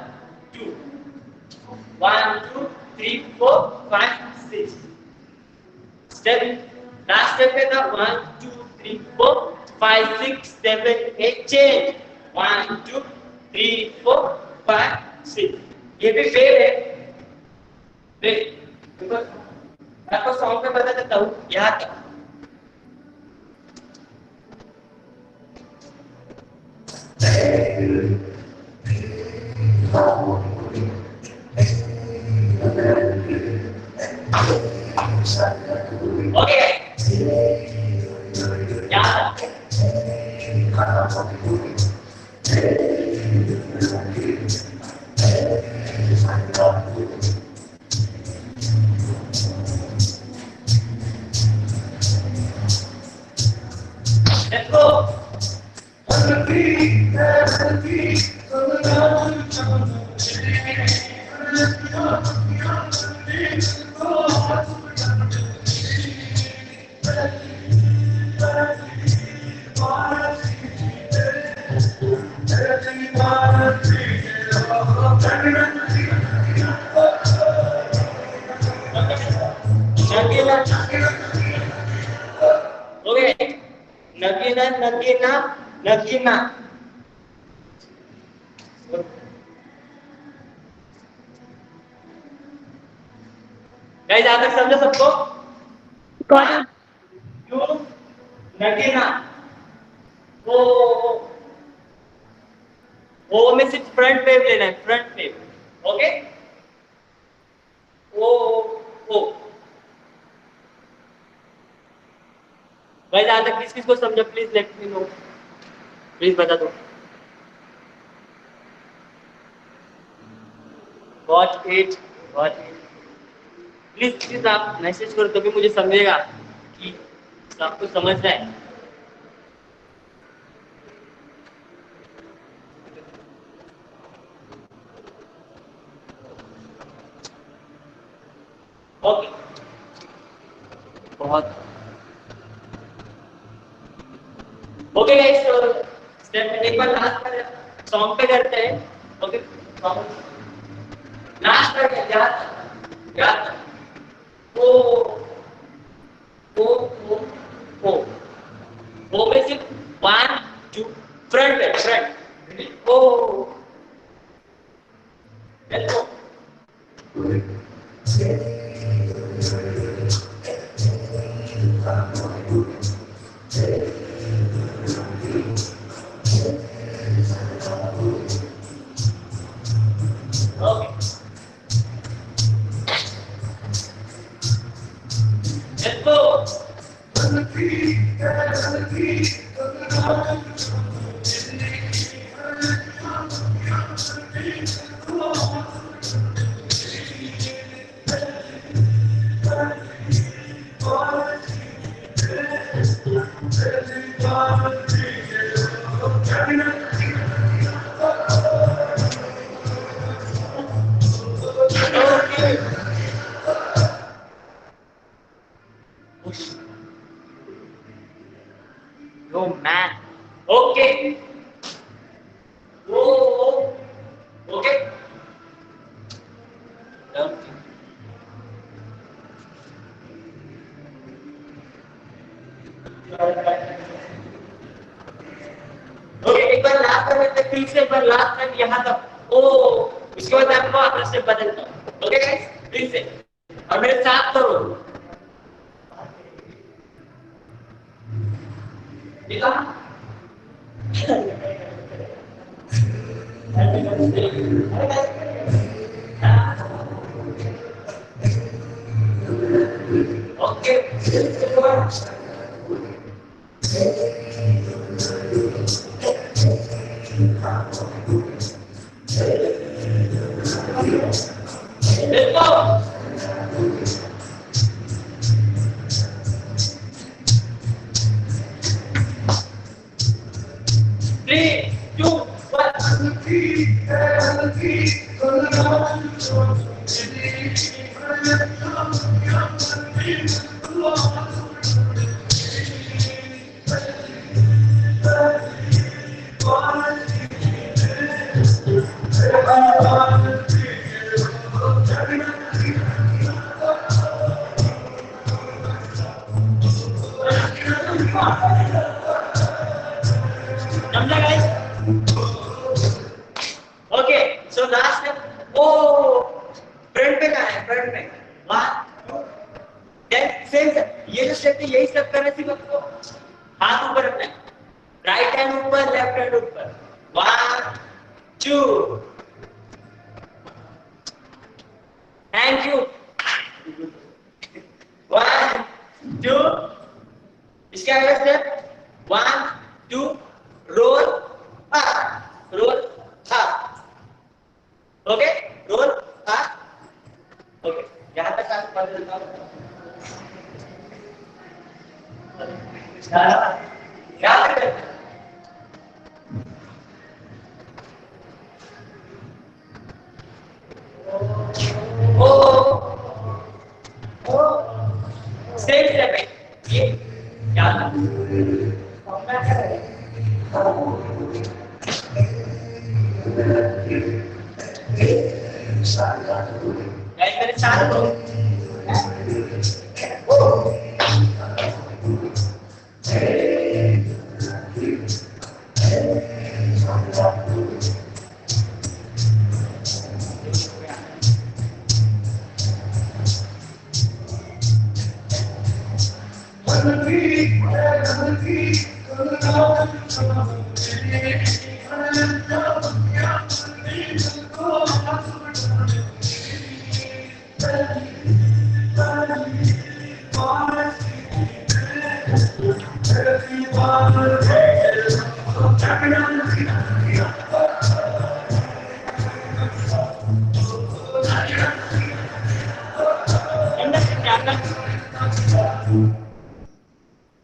[SPEAKER 3] 2 1 2 3 4 5 6. स्टेप लास्ट स्टेप पे था 1 2 3 4 5 6 7 8 चेंज. 1 2 3 4 5 6. ये भी फेल है. देखो आपको सॉन्ग पे बता देता हूँ. यहाँ तक ओके. यहाँ तक let's go. Okay, nagina, nagina, nagina. Guys आप तक समझे सबको?
[SPEAKER 2] Got it.
[SPEAKER 3] क्यों नगीना? वो ओ में सिर्फ फ्रंट वेव लेना है. Front wave. ओके, ओ गाइस आज तक किस किस को समझा? Please let me know. Please बता दो. Watch it. प्लीज आप मैसेज करो तभी मुझे समझेगा कि आपको समझ रहा है. ओके, बहुत ओके गाइस. तो स्टेप एक बार लास्ट पर सॉन्ग पे करते हैं. ओके, सॉन्ग लास्ट पर याद ओ में सिर्फ 1 2 फ्रंट है. Front oh let's go. No man. Okay. Oh, okay. Okay. Okay एक बार लास्ट टाइम तक फिर से एक बार लास्ट टाइम यहाँ तक ओ उसके बाद आपको अपना स्टेप बदलना ओके गाइस फिर से और मेरे साथ करो ठीक है ओके let's go 3 2 समझा guys okay so last step oh front पे कहां है फ्रंट में 1 2 देन सेम ये जो स्टेप है यही स्टेप करने से आपको हाथ ऊपर रखना है राइट हैंड ऊपर लेफ्ट हैंड ऊपर 1 2 थैंक यू 1 2 इसके आगे step 1 2 roll up okay roll up okay यहां तक आप पढ़ लेता हूं क्या करते हैं ओ ओ सेम स्टेप है ये क्या गाइस मेरे साथ हो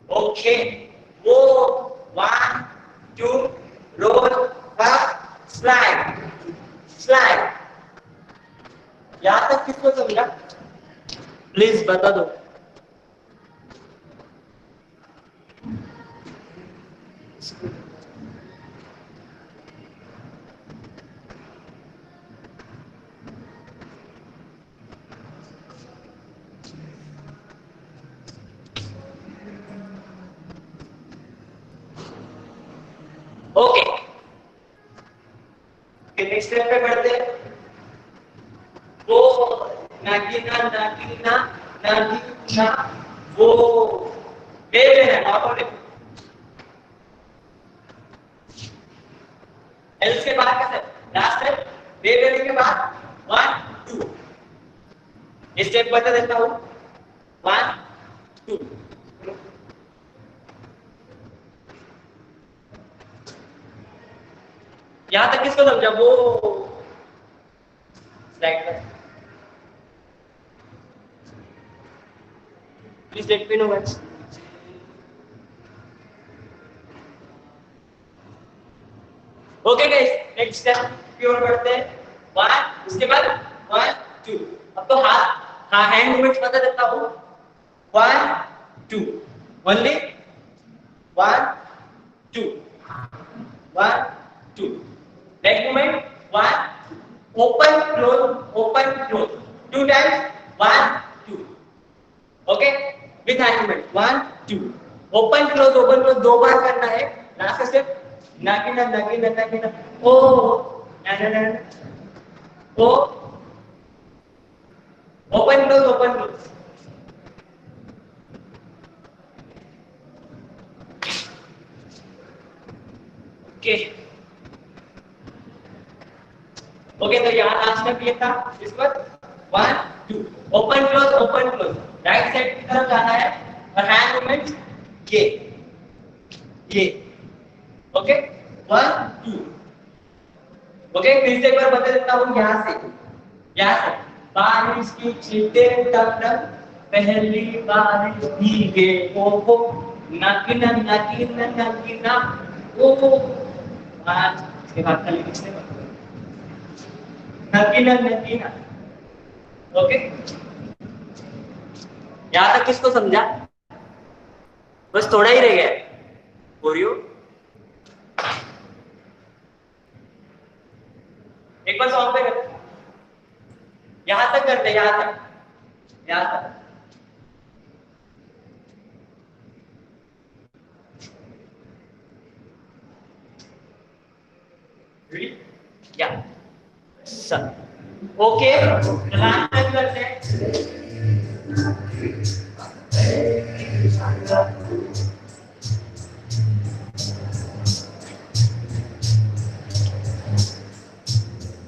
[SPEAKER 3] ओके वो 1 2 रोल अप स्लाइड यहां तक किसको समझा प्लीज बता दो ओके नेक्स्ट स्टेप पे बढ़ते हैं वो नागिना वो बेबे है पापा ने एल्स के बाद कैसे लास्ट स्टेप बेबे के बाद 1 2 इस स्टेप बता देता हूं 1 2 यहां तक किसको समझा वो slide पर. Please let me know guys. Okay guys, next step की ओर बढ़ते हैं. 1 उसके बाद 1 2. अब तो हाथ हैंड मूवमेंट्स बता देता हूं. 1 2 only 1 2 1 2. Next movement 1 open close 2 times 1 2. Okay with hand movement 1 2. Open close दो बार करना है. लास्ट स्टेप नागिना ओ ना ओ ओपन क्लोज. ओके तो यहाँ लास्ट में ये था. इस पर 1 2 ओपन क्लोज. राइट साइड की तरफ जाना है और हैंड मूवमेंट ये ओके 1 2. ओके फिर से एक बार बता देता हूँ. यहाँ से बारिश की छींटे टप पहली बारिश भीगे ओ नागिना ओ. आज इसके बाद खाली किसने नगीना. ओके यहाँ तक किसको समझा? बस थोड़ा ही रह गया. बोरियो एक बार सॉन्ग पे करते. यहां तक करते. यहां तक या सर. ओके लास्ट तक करते हैं.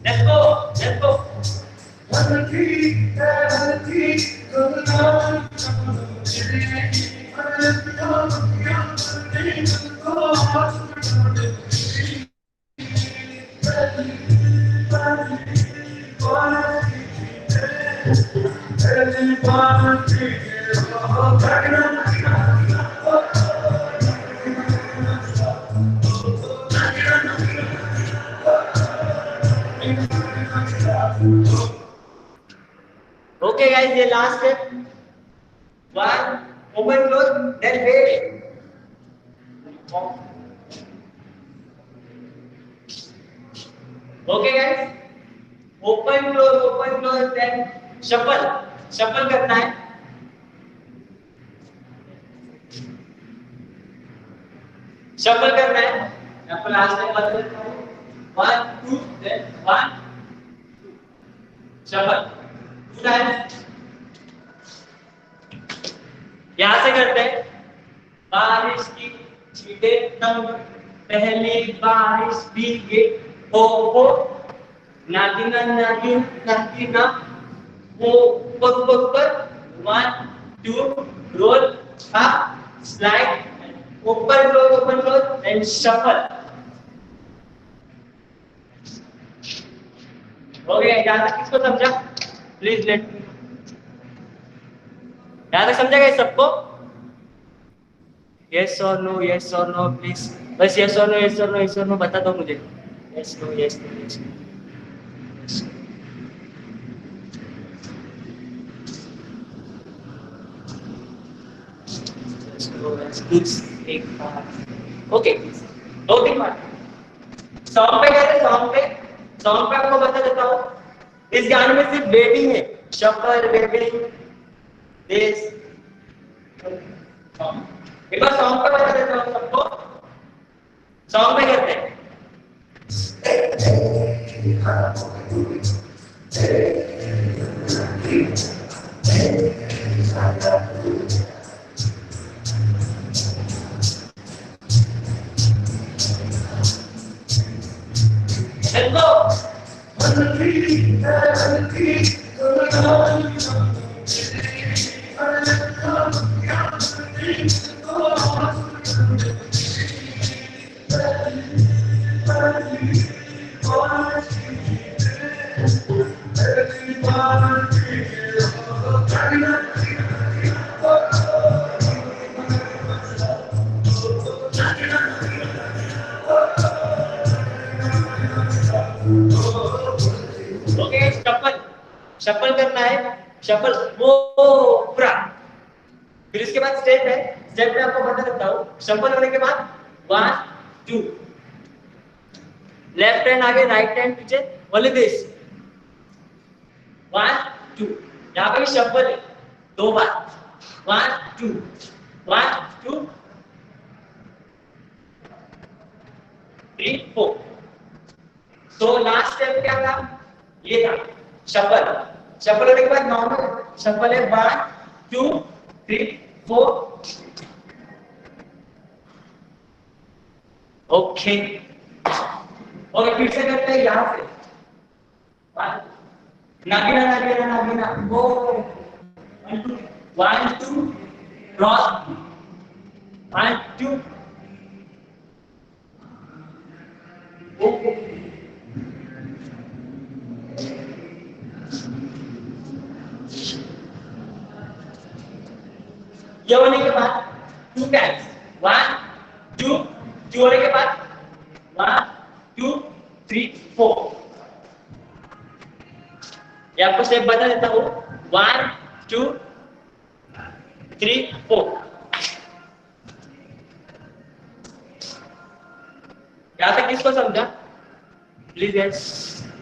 [SPEAKER 3] Let's go. Okay guys, ये last step. 1 open close then wait. Okay guys, open close then shuffle करना है. shuffle करना है. आपको लास्ट में बता देता हूँ. 1 2 then 1 2 shuffle 2 times. यहां से करते हैं. बारिश की छींटे तब पहली बारिश भीगे हो नागिना ओ ऊपर 1 2 roll up slide open close and shuffle. हो गया? यहां तक किसको समझा? Please let me. यहां तक समझा गया सबको? यस और नो प्लीज. बस यस और नो बता दो मुझे. Yes no. एक बार ओके 2-3 बार सॉन्ग पे गए. सॉन्ग पे आपको बता देता हूँ. इस गाने में सिर्फ वेटिंग है. Shuffle waiting this. एक बार सॉन्ग पे बता देता हूँ सबको. सॉन्ग पे करते हैं. Let's go. Okay, shuffle shuffle करना है, शफल वो पूरा। फिर इसके बाद स्टेप है, स्टेप में आपको बता देता हूँ। शफल होने के बाद 1 2, लेफ्ट हैंड आगे, राइट हैंड पीछे, ओनली दिस 1 2। यहाँ पे शफल है 2 बार, 1 2 1 2 3 4। तो लास्ट स्टेप क्या था, ये था शफल। शफल होने के बाद नॉर्मल शफल है 1 2 3 4। ओके ओके, फिर से करते हैं यहाँ से। नागिना नागिना नागिना वो 1 2 क्रॉस 1 2। ओके, ये होने के बाद 2 टाइम्स 1 2 2 होने के बाद 1 2 3 4। ये आपको स्टेप बता देता हूँ, 1 2 3 4। यहाँ तक किसको समझा प्लीज यस,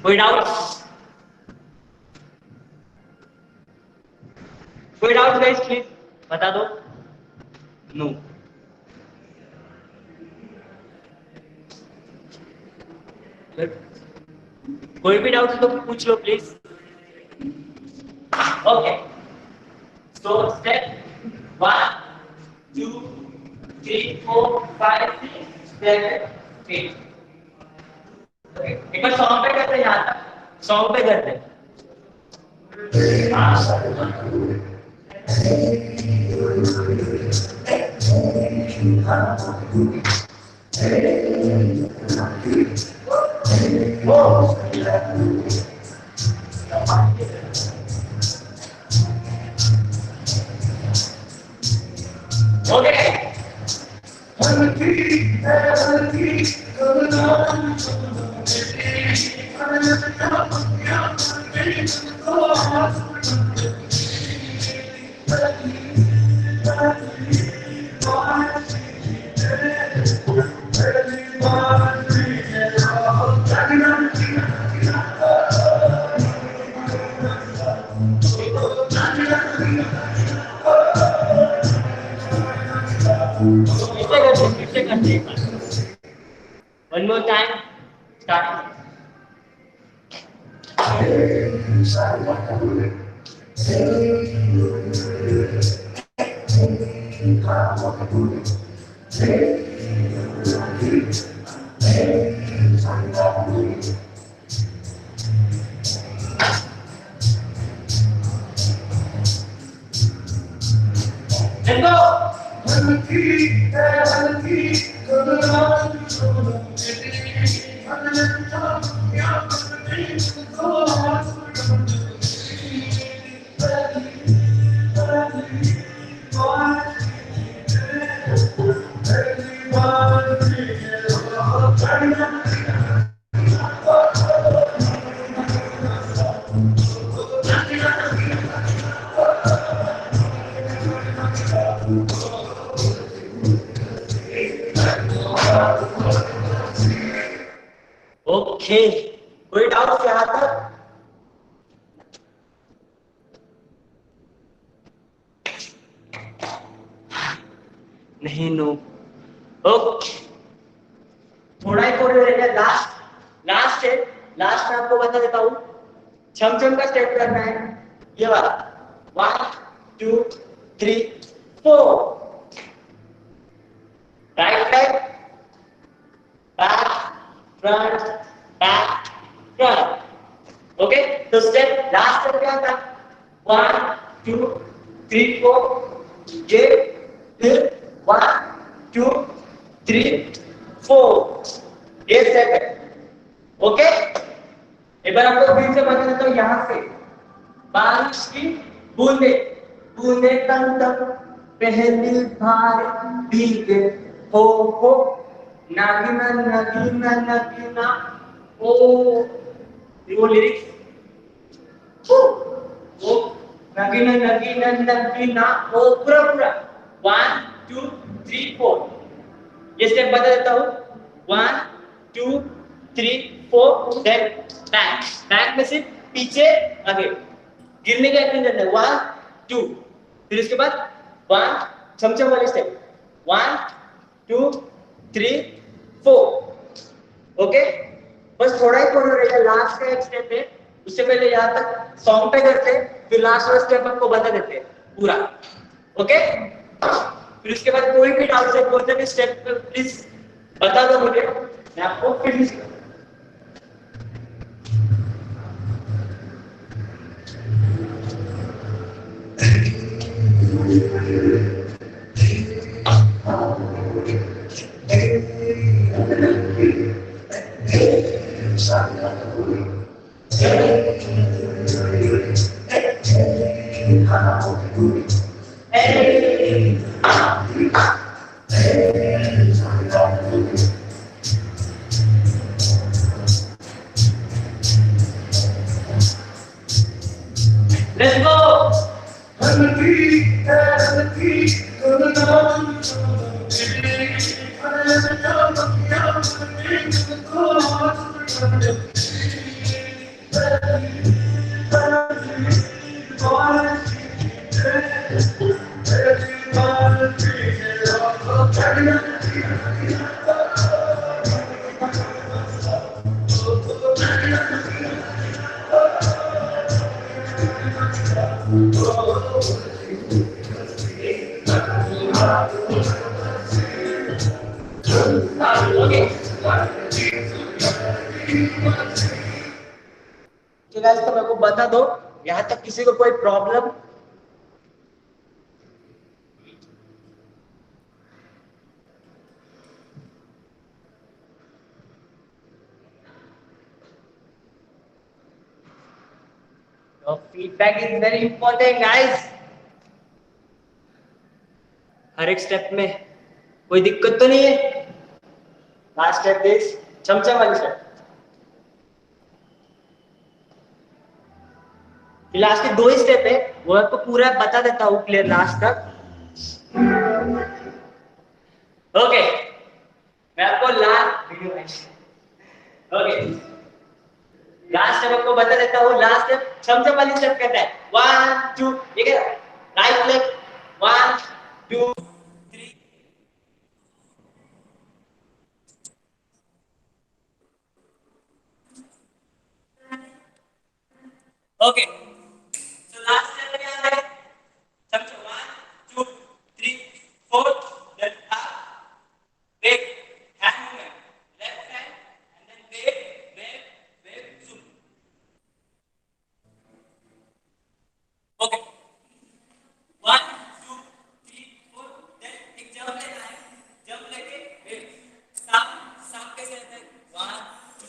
[SPEAKER 3] कोई डाउट? कोई डाउट गाइस प्लीज बता दो। नो कोई भी डाउट तो पूछ लो प्लीज। Okay, so step 1 2 3 4 5 6 7 8। एक बार सॉन्ग पे करते हैं, यहाँ तक सॉन्ग पे करते हैं। Okay one more time, start. Let's go. Okay, कोई डाउट यहाँ तक? नहीं, नो। ओके, थोड़ा ही कोड रह गया, लास्ट स्टेप। लास्ट में आपको बता देता हूँ, छम का स्टेप करना है, ये वाला 1 2 3 4। Right leg, back front, back front. Okay, तो स्टेप लास्ट स्टेप क्या था, 1 2 3 4। ये फिर 1 2 3 4, ये स्टेप है। ओके, एक बार आपको फिर से बता देता हूँ, यहाँ से बारिश की बूंदे बूंदे तन तक पहली बार भीगे हो नागिना नागिना नागिना ओ वो लिरिक्स ओ नगीना नगीना नगीना ओ पूरा पूरा 1 2 3 4 ये स्टेप बता देता हूँ 1 2 3 4 देन बैक बैक में सिर्फ पीछे आगे गिरने का एक्शन करना है 1 2 फिर उसके बाद 1 चमचम वाली स्टेप 1 2 3 4 ओके बस थोड़ा ही थोड़ा रहेगा लास्ट का एक स्टेप है उससे पहले यहाँ तक सॉन्ग पे करते फिर लास्ट वाला स्टेप आपको बता देते पूरा ओके फिर उसके बाद कोई भी डाउट है कोई भी स्टेप प्लीज बता दो मुझे मैं आपको फिर से Let's go! गाइस तो मेरे को बता दो यहाँ तक किसी को कोई problem feedback is very important guys हर एक स्टेप में कोई दिक्कत तो नहीं है लास्ट स्टेप इज चमचम वाली स्टेप लास्ट के 2 ही स्टेप है वो आपको पूरा बता देता हूँ क्लियर लास्ट तक ओके मैं आपको लास्ट ओके लास्ट स्टेप आपको बता देता हूँ लास्ट स्टेप चमचम वाली स्टेप कहता है 1 2 ये right leg 1 2 3 okay so last step क्या है चमचम 1 2 3 4 then up wave hand movement left hand and then wave zoom okay 1 2 3 4 then एक जंप लेना है जंप लेके wave साम साम कैसे रहता है 1 2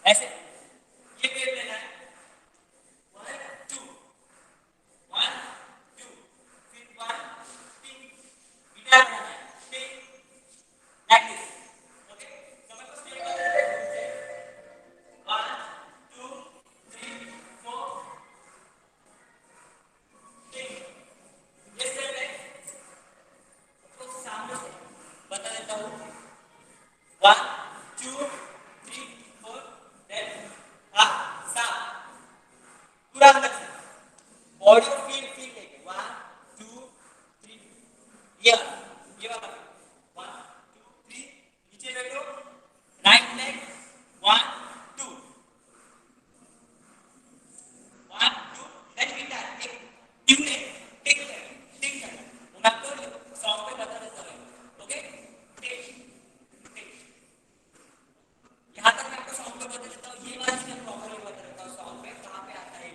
[SPEAKER 3] ऐसे ये wave लेना है 1 2 1 2 फिर 1 3 गिटार बनाना है 3 like this okay so मैं कुछ स्टेप बता देता हूँ 1 2 3 4 3 ये स्टेप है तो सामने से बता देता हूँ 1 2 3 4 then साम पूरा अंदर से बॉडी को फील लेके 1 2 3 ये वाला 1 2 3 नीचे बैठो राइट लेग 1 2 1 2 देन गिटार एक ट्यून है टिक करना मैं आपको सॉन्ग पे बता देता हूँ ओके टिक यहाँ तक मैं आपको सॉन्ग पे बता देता हूँ ये वाला स्टेप प्रॉपर्ली बता देता हूँ सॉन्ग पे कहाँ पे आता है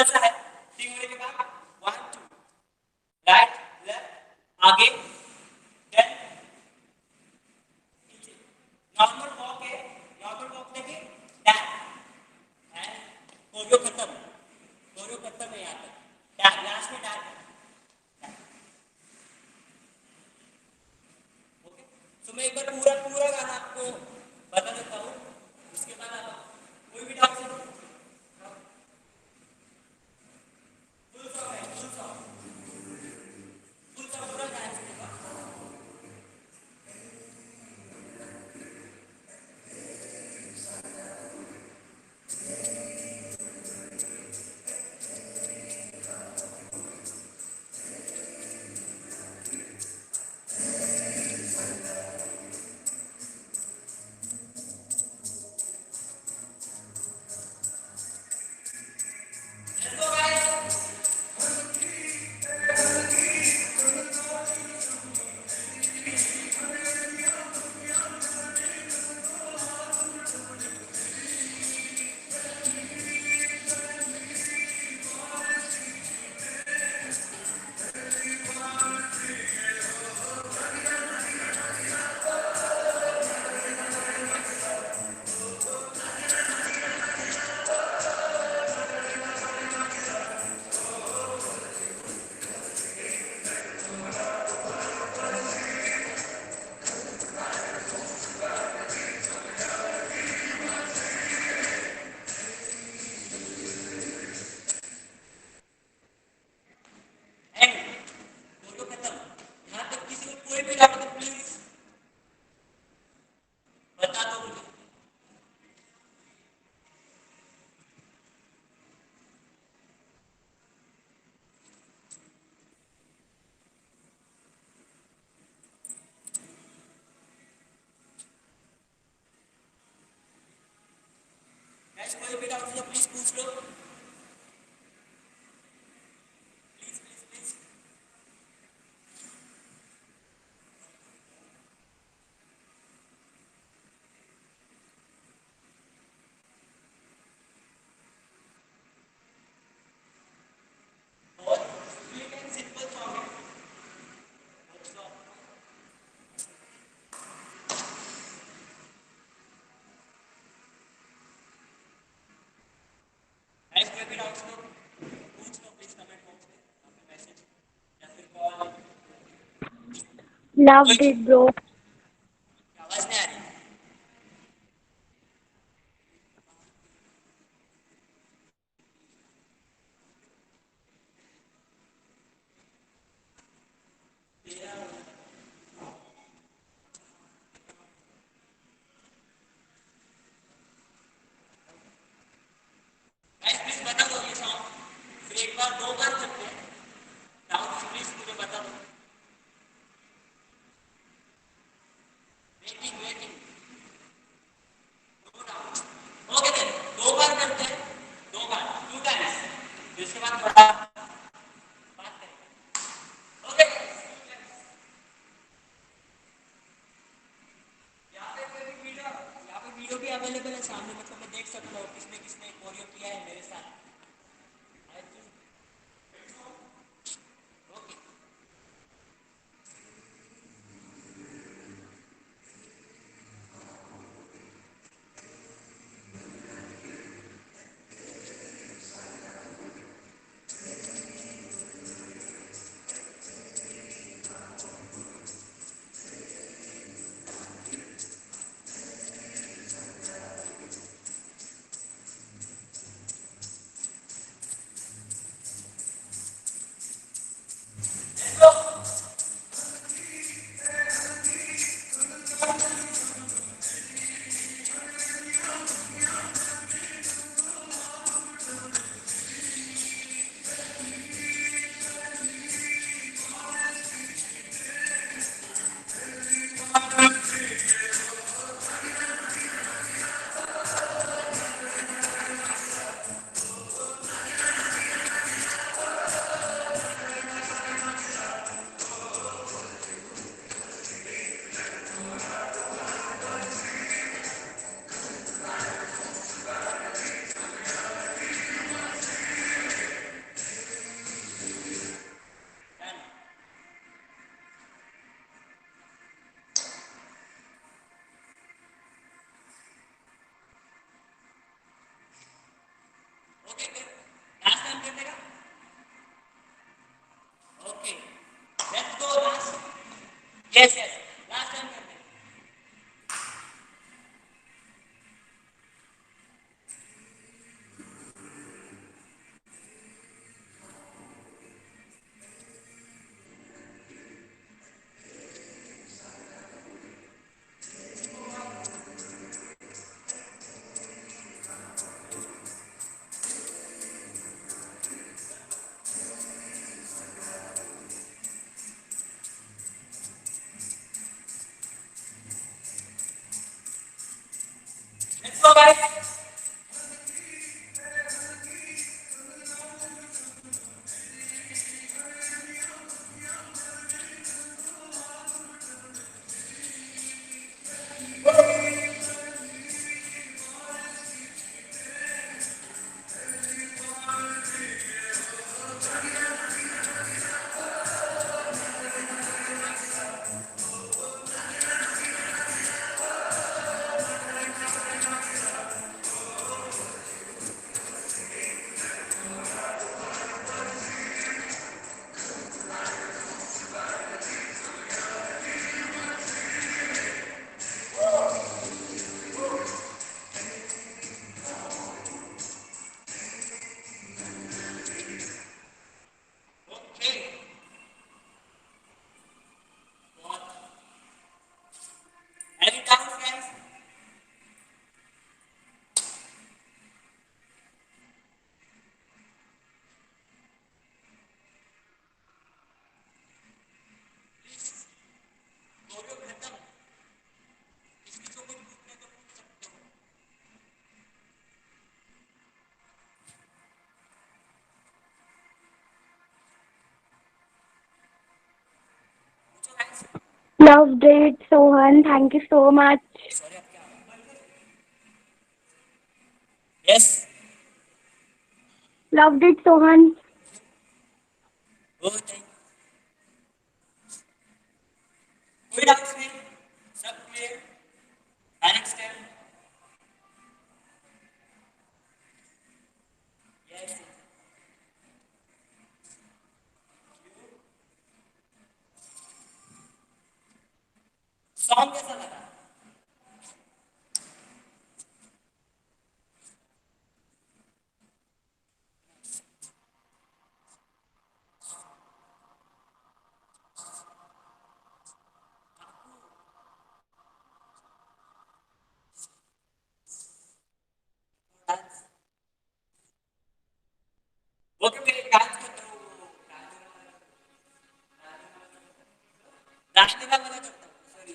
[SPEAKER 3] सा है, ठीक होने के बाद 1 2 राइट लेफ्ट आगे देन नीचे नॉर्मल वॉक है, नॉर्मल वॉक लेके डैश एंड कोरियो खत्म है यहाँ तक डैश लास्ट में डैश ओके। तो मैं एक बार पूरा पूरा गाना आपको बता देता हूँ, उसके बाद आप कोई भी डांस करो फुल सॉन्ग है, फुल सॉन्ग पूरा डांस करेगा। एंड फोटो खत्म। यहाँ तक किसी को कोई भी डाउट हो तो प्लीज बता दो मुझे। गाइस कोई भी डाउट हो तो प्लीज पूछ लो, प्लीज प्लीज प्लीज। बहुत क्विक एंड सिंपल सॉन्ग है। गाइस कोई भी डाउट हो पूछ लो प्लीज कमेंट बॉक्स में, या फिर मैसेज या फिर कॉल।
[SPEAKER 2] Loved it, bro.
[SPEAKER 3] आवाज नहीं आ रही। गाइस प्लीज बता दो ये सॉन्ग फिर एक बार दो बार करते हैं डाउट प्लीज मुझे बता दो। Waiting waiting no doubt okay then दो बार करते हैं, दो बार टू टाइम्स, जिसके बाद थोड़ा बात करेंगे ओके। यहाँ पे वीडियो भी अवेलेबल है सामने, मतलब मैं देख सकता हूँ किसने किसने कोरियो किया है मेरे साथ। I think okay. ओके फिर लास्ट टाइम कर देगा. Okay let's go last. Yes yes last time कर देगा. Let's go guys. Okay any doubts guys. Chorio खत्म. किसी को कुछ पूछना तो पूछ सकते हो. पूछो guys.
[SPEAKER 2] Loved it, Sohan. Thank you so much.
[SPEAKER 3] Sorry आप क्या. Yes
[SPEAKER 2] Loved it, Sohan.
[SPEAKER 3] Oh thank. कोई डाउट्स नहीं. सब clear. Next time. Yes song कैसा लगा. ओके मैं एक डांस करता हूँ. राजनीला वाला करता हूँ. Sorry.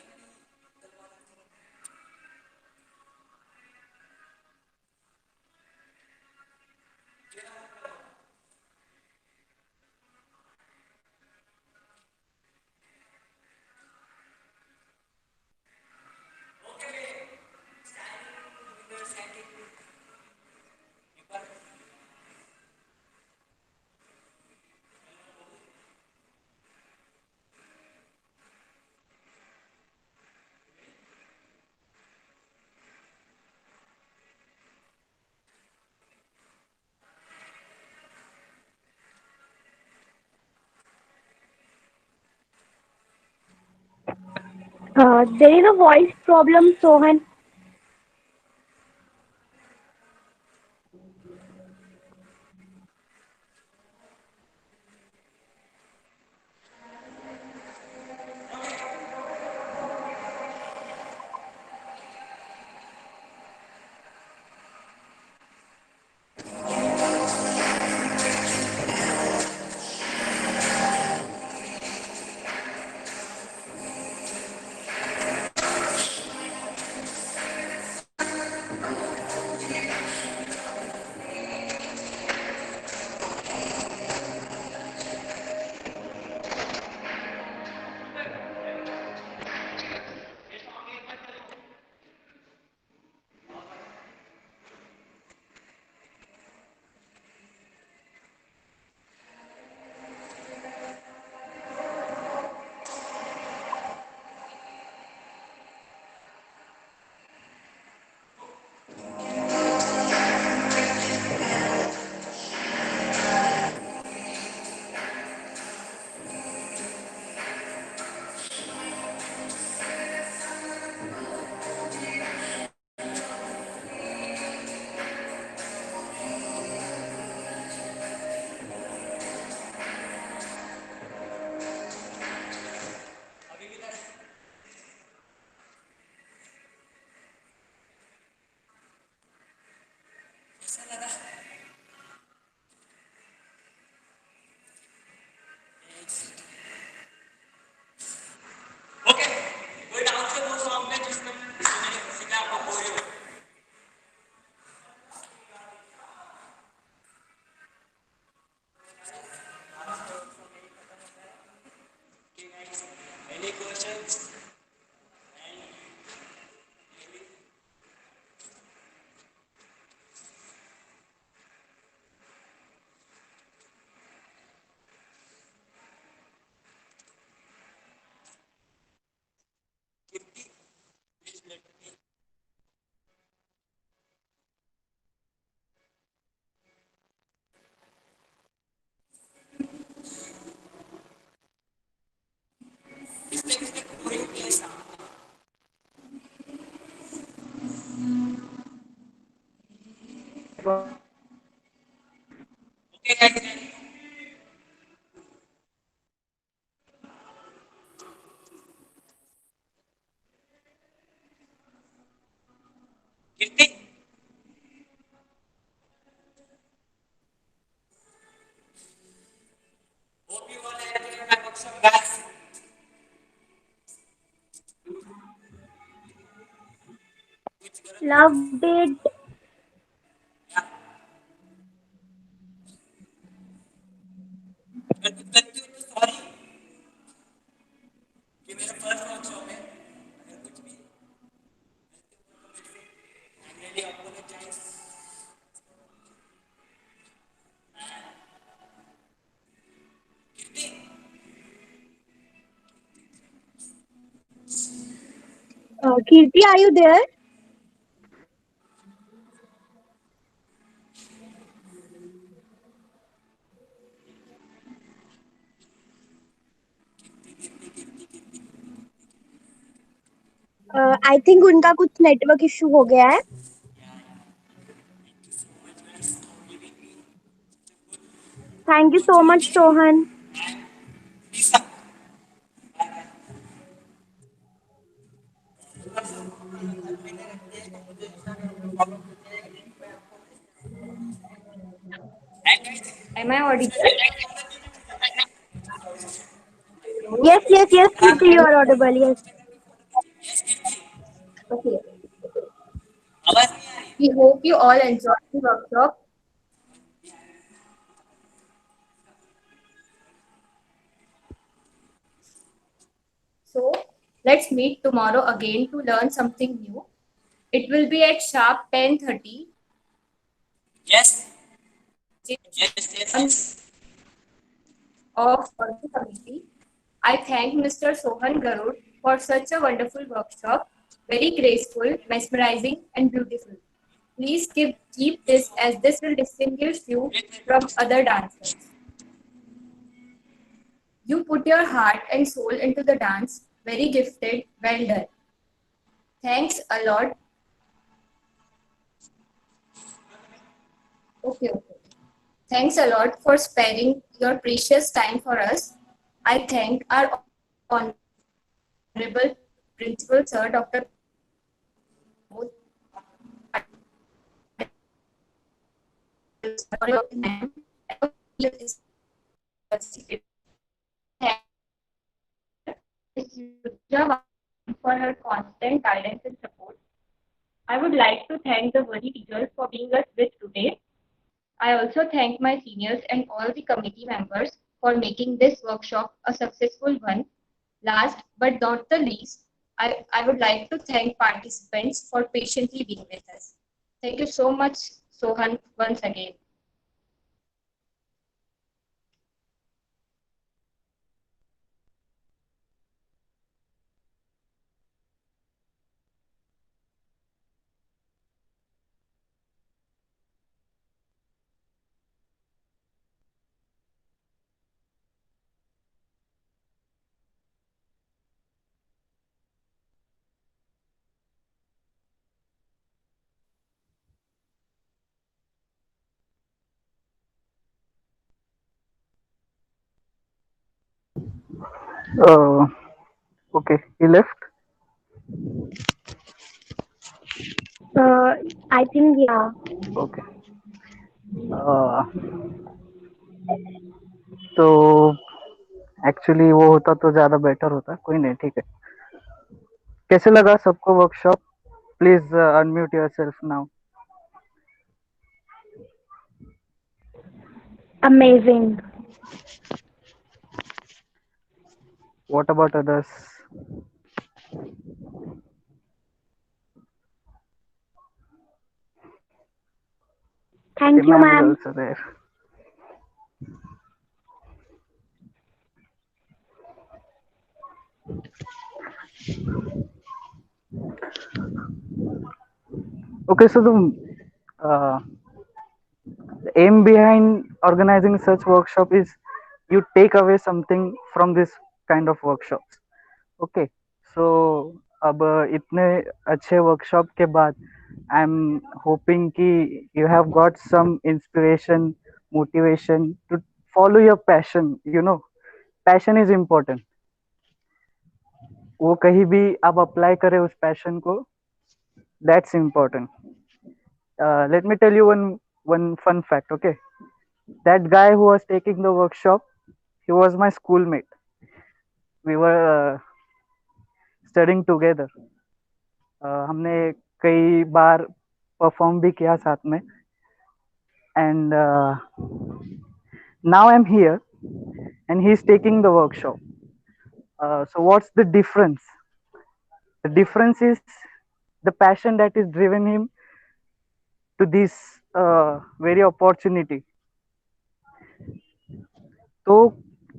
[SPEAKER 2] There is a voice problem, Sohan.
[SPEAKER 3] Kirti hope you all enjoyed my workshop guys.
[SPEAKER 2] Loved it.
[SPEAKER 3] अगर कुछ गलती हो तो सॉरी कि मेरा फर्स्ट वर्कशॉप है अगर कुछ भी I really apologise Kirti
[SPEAKER 2] Kirti, are you there? I think उनका कुछ नेटवर्क इशू हो गया है. Thank you so much, Sohan.
[SPEAKER 3] Lisa and guys
[SPEAKER 1] Am I audible?
[SPEAKER 2] Yes, yes, yes, Kirti, you are audible. Yes.
[SPEAKER 3] yes Kirti
[SPEAKER 1] Okay.
[SPEAKER 3] आवाज नहीं आ रही
[SPEAKER 1] We hope you all enjoyed the workshop. So let's meet tomorrow again to learn something new. It will be at sharp 10:30
[SPEAKER 3] yes yes yes
[SPEAKER 1] of Quality Committee. I thank Mr. Sohan Garud for such a wonderful workshop. Very graceful, mesmerizing, and beautiful. Please keep this, as this will distinguish you from other dancers. You put your heart and soul into the dance. Very gifted. Well done. Thanks a lot. Okay, okay. Thanks a lot for sparing your precious time for us. I thank our Honorable Principal Sir, Dr. for her constant guidance and support. I would like to thank the worthy teachers for being us with today. I also thank my seniors and all the committee members for making this workshop a successful one. Last but not the least, I would like to thank participants for patiently being with us. Thank you so much, Sohan, once again.
[SPEAKER 5] Uh, okay, he left.
[SPEAKER 2] I think, yeah.
[SPEAKER 5] Okay. तो actually वो होता तो ज्यादा better होता. कोई नहीं, ठीक है. कैसे लगा सबको workshop? Please unmute yourself now.
[SPEAKER 2] Amazing.
[SPEAKER 5] What about others?
[SPEAKER 2] Thank you,
[SPEAKER 5] Ma'am is
[SPEAKER 2] ma'am.
[SPEAKER 5] also there. Okay, so uh, the aim behind organizing such workshop is you take away something from this kind of workshops. Okay, so अब इतने अच्छे workshop के बाद I am hoping कि you have got some inspiration, motivation to follow your passion. You know, passion is important. वो कहीं भी आप अप्लाई करें उस पैशन को, that's important. let me tell you one fun fact. Okay, that guy who was taking the workshop, he was my schoolmate. We were studying together. हमने कई बार perform भी किया साथ में. And now I'm here and he's taking the workshop. So what's the difference? The difference is the passion that is driven him to this very opportunity. तो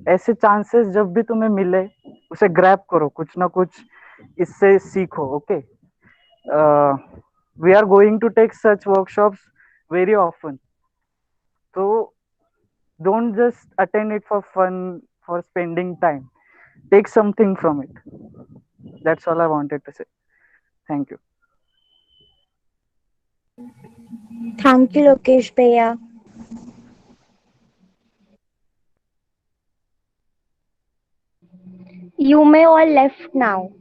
[SPEAKER 5] ऐसे chances जब भी तुम्हें मिले उसे ग्रैब करो, कुछ ना कुछ इससे सीखो. Okay, we are going to take such workshops very often. तो don't just attend it for fun, for spending time. Take something from it. That's all I wanted to say. Thank you.
[SPEAKER 2] Thank you, Lokesh Bhaiya. You may all left now.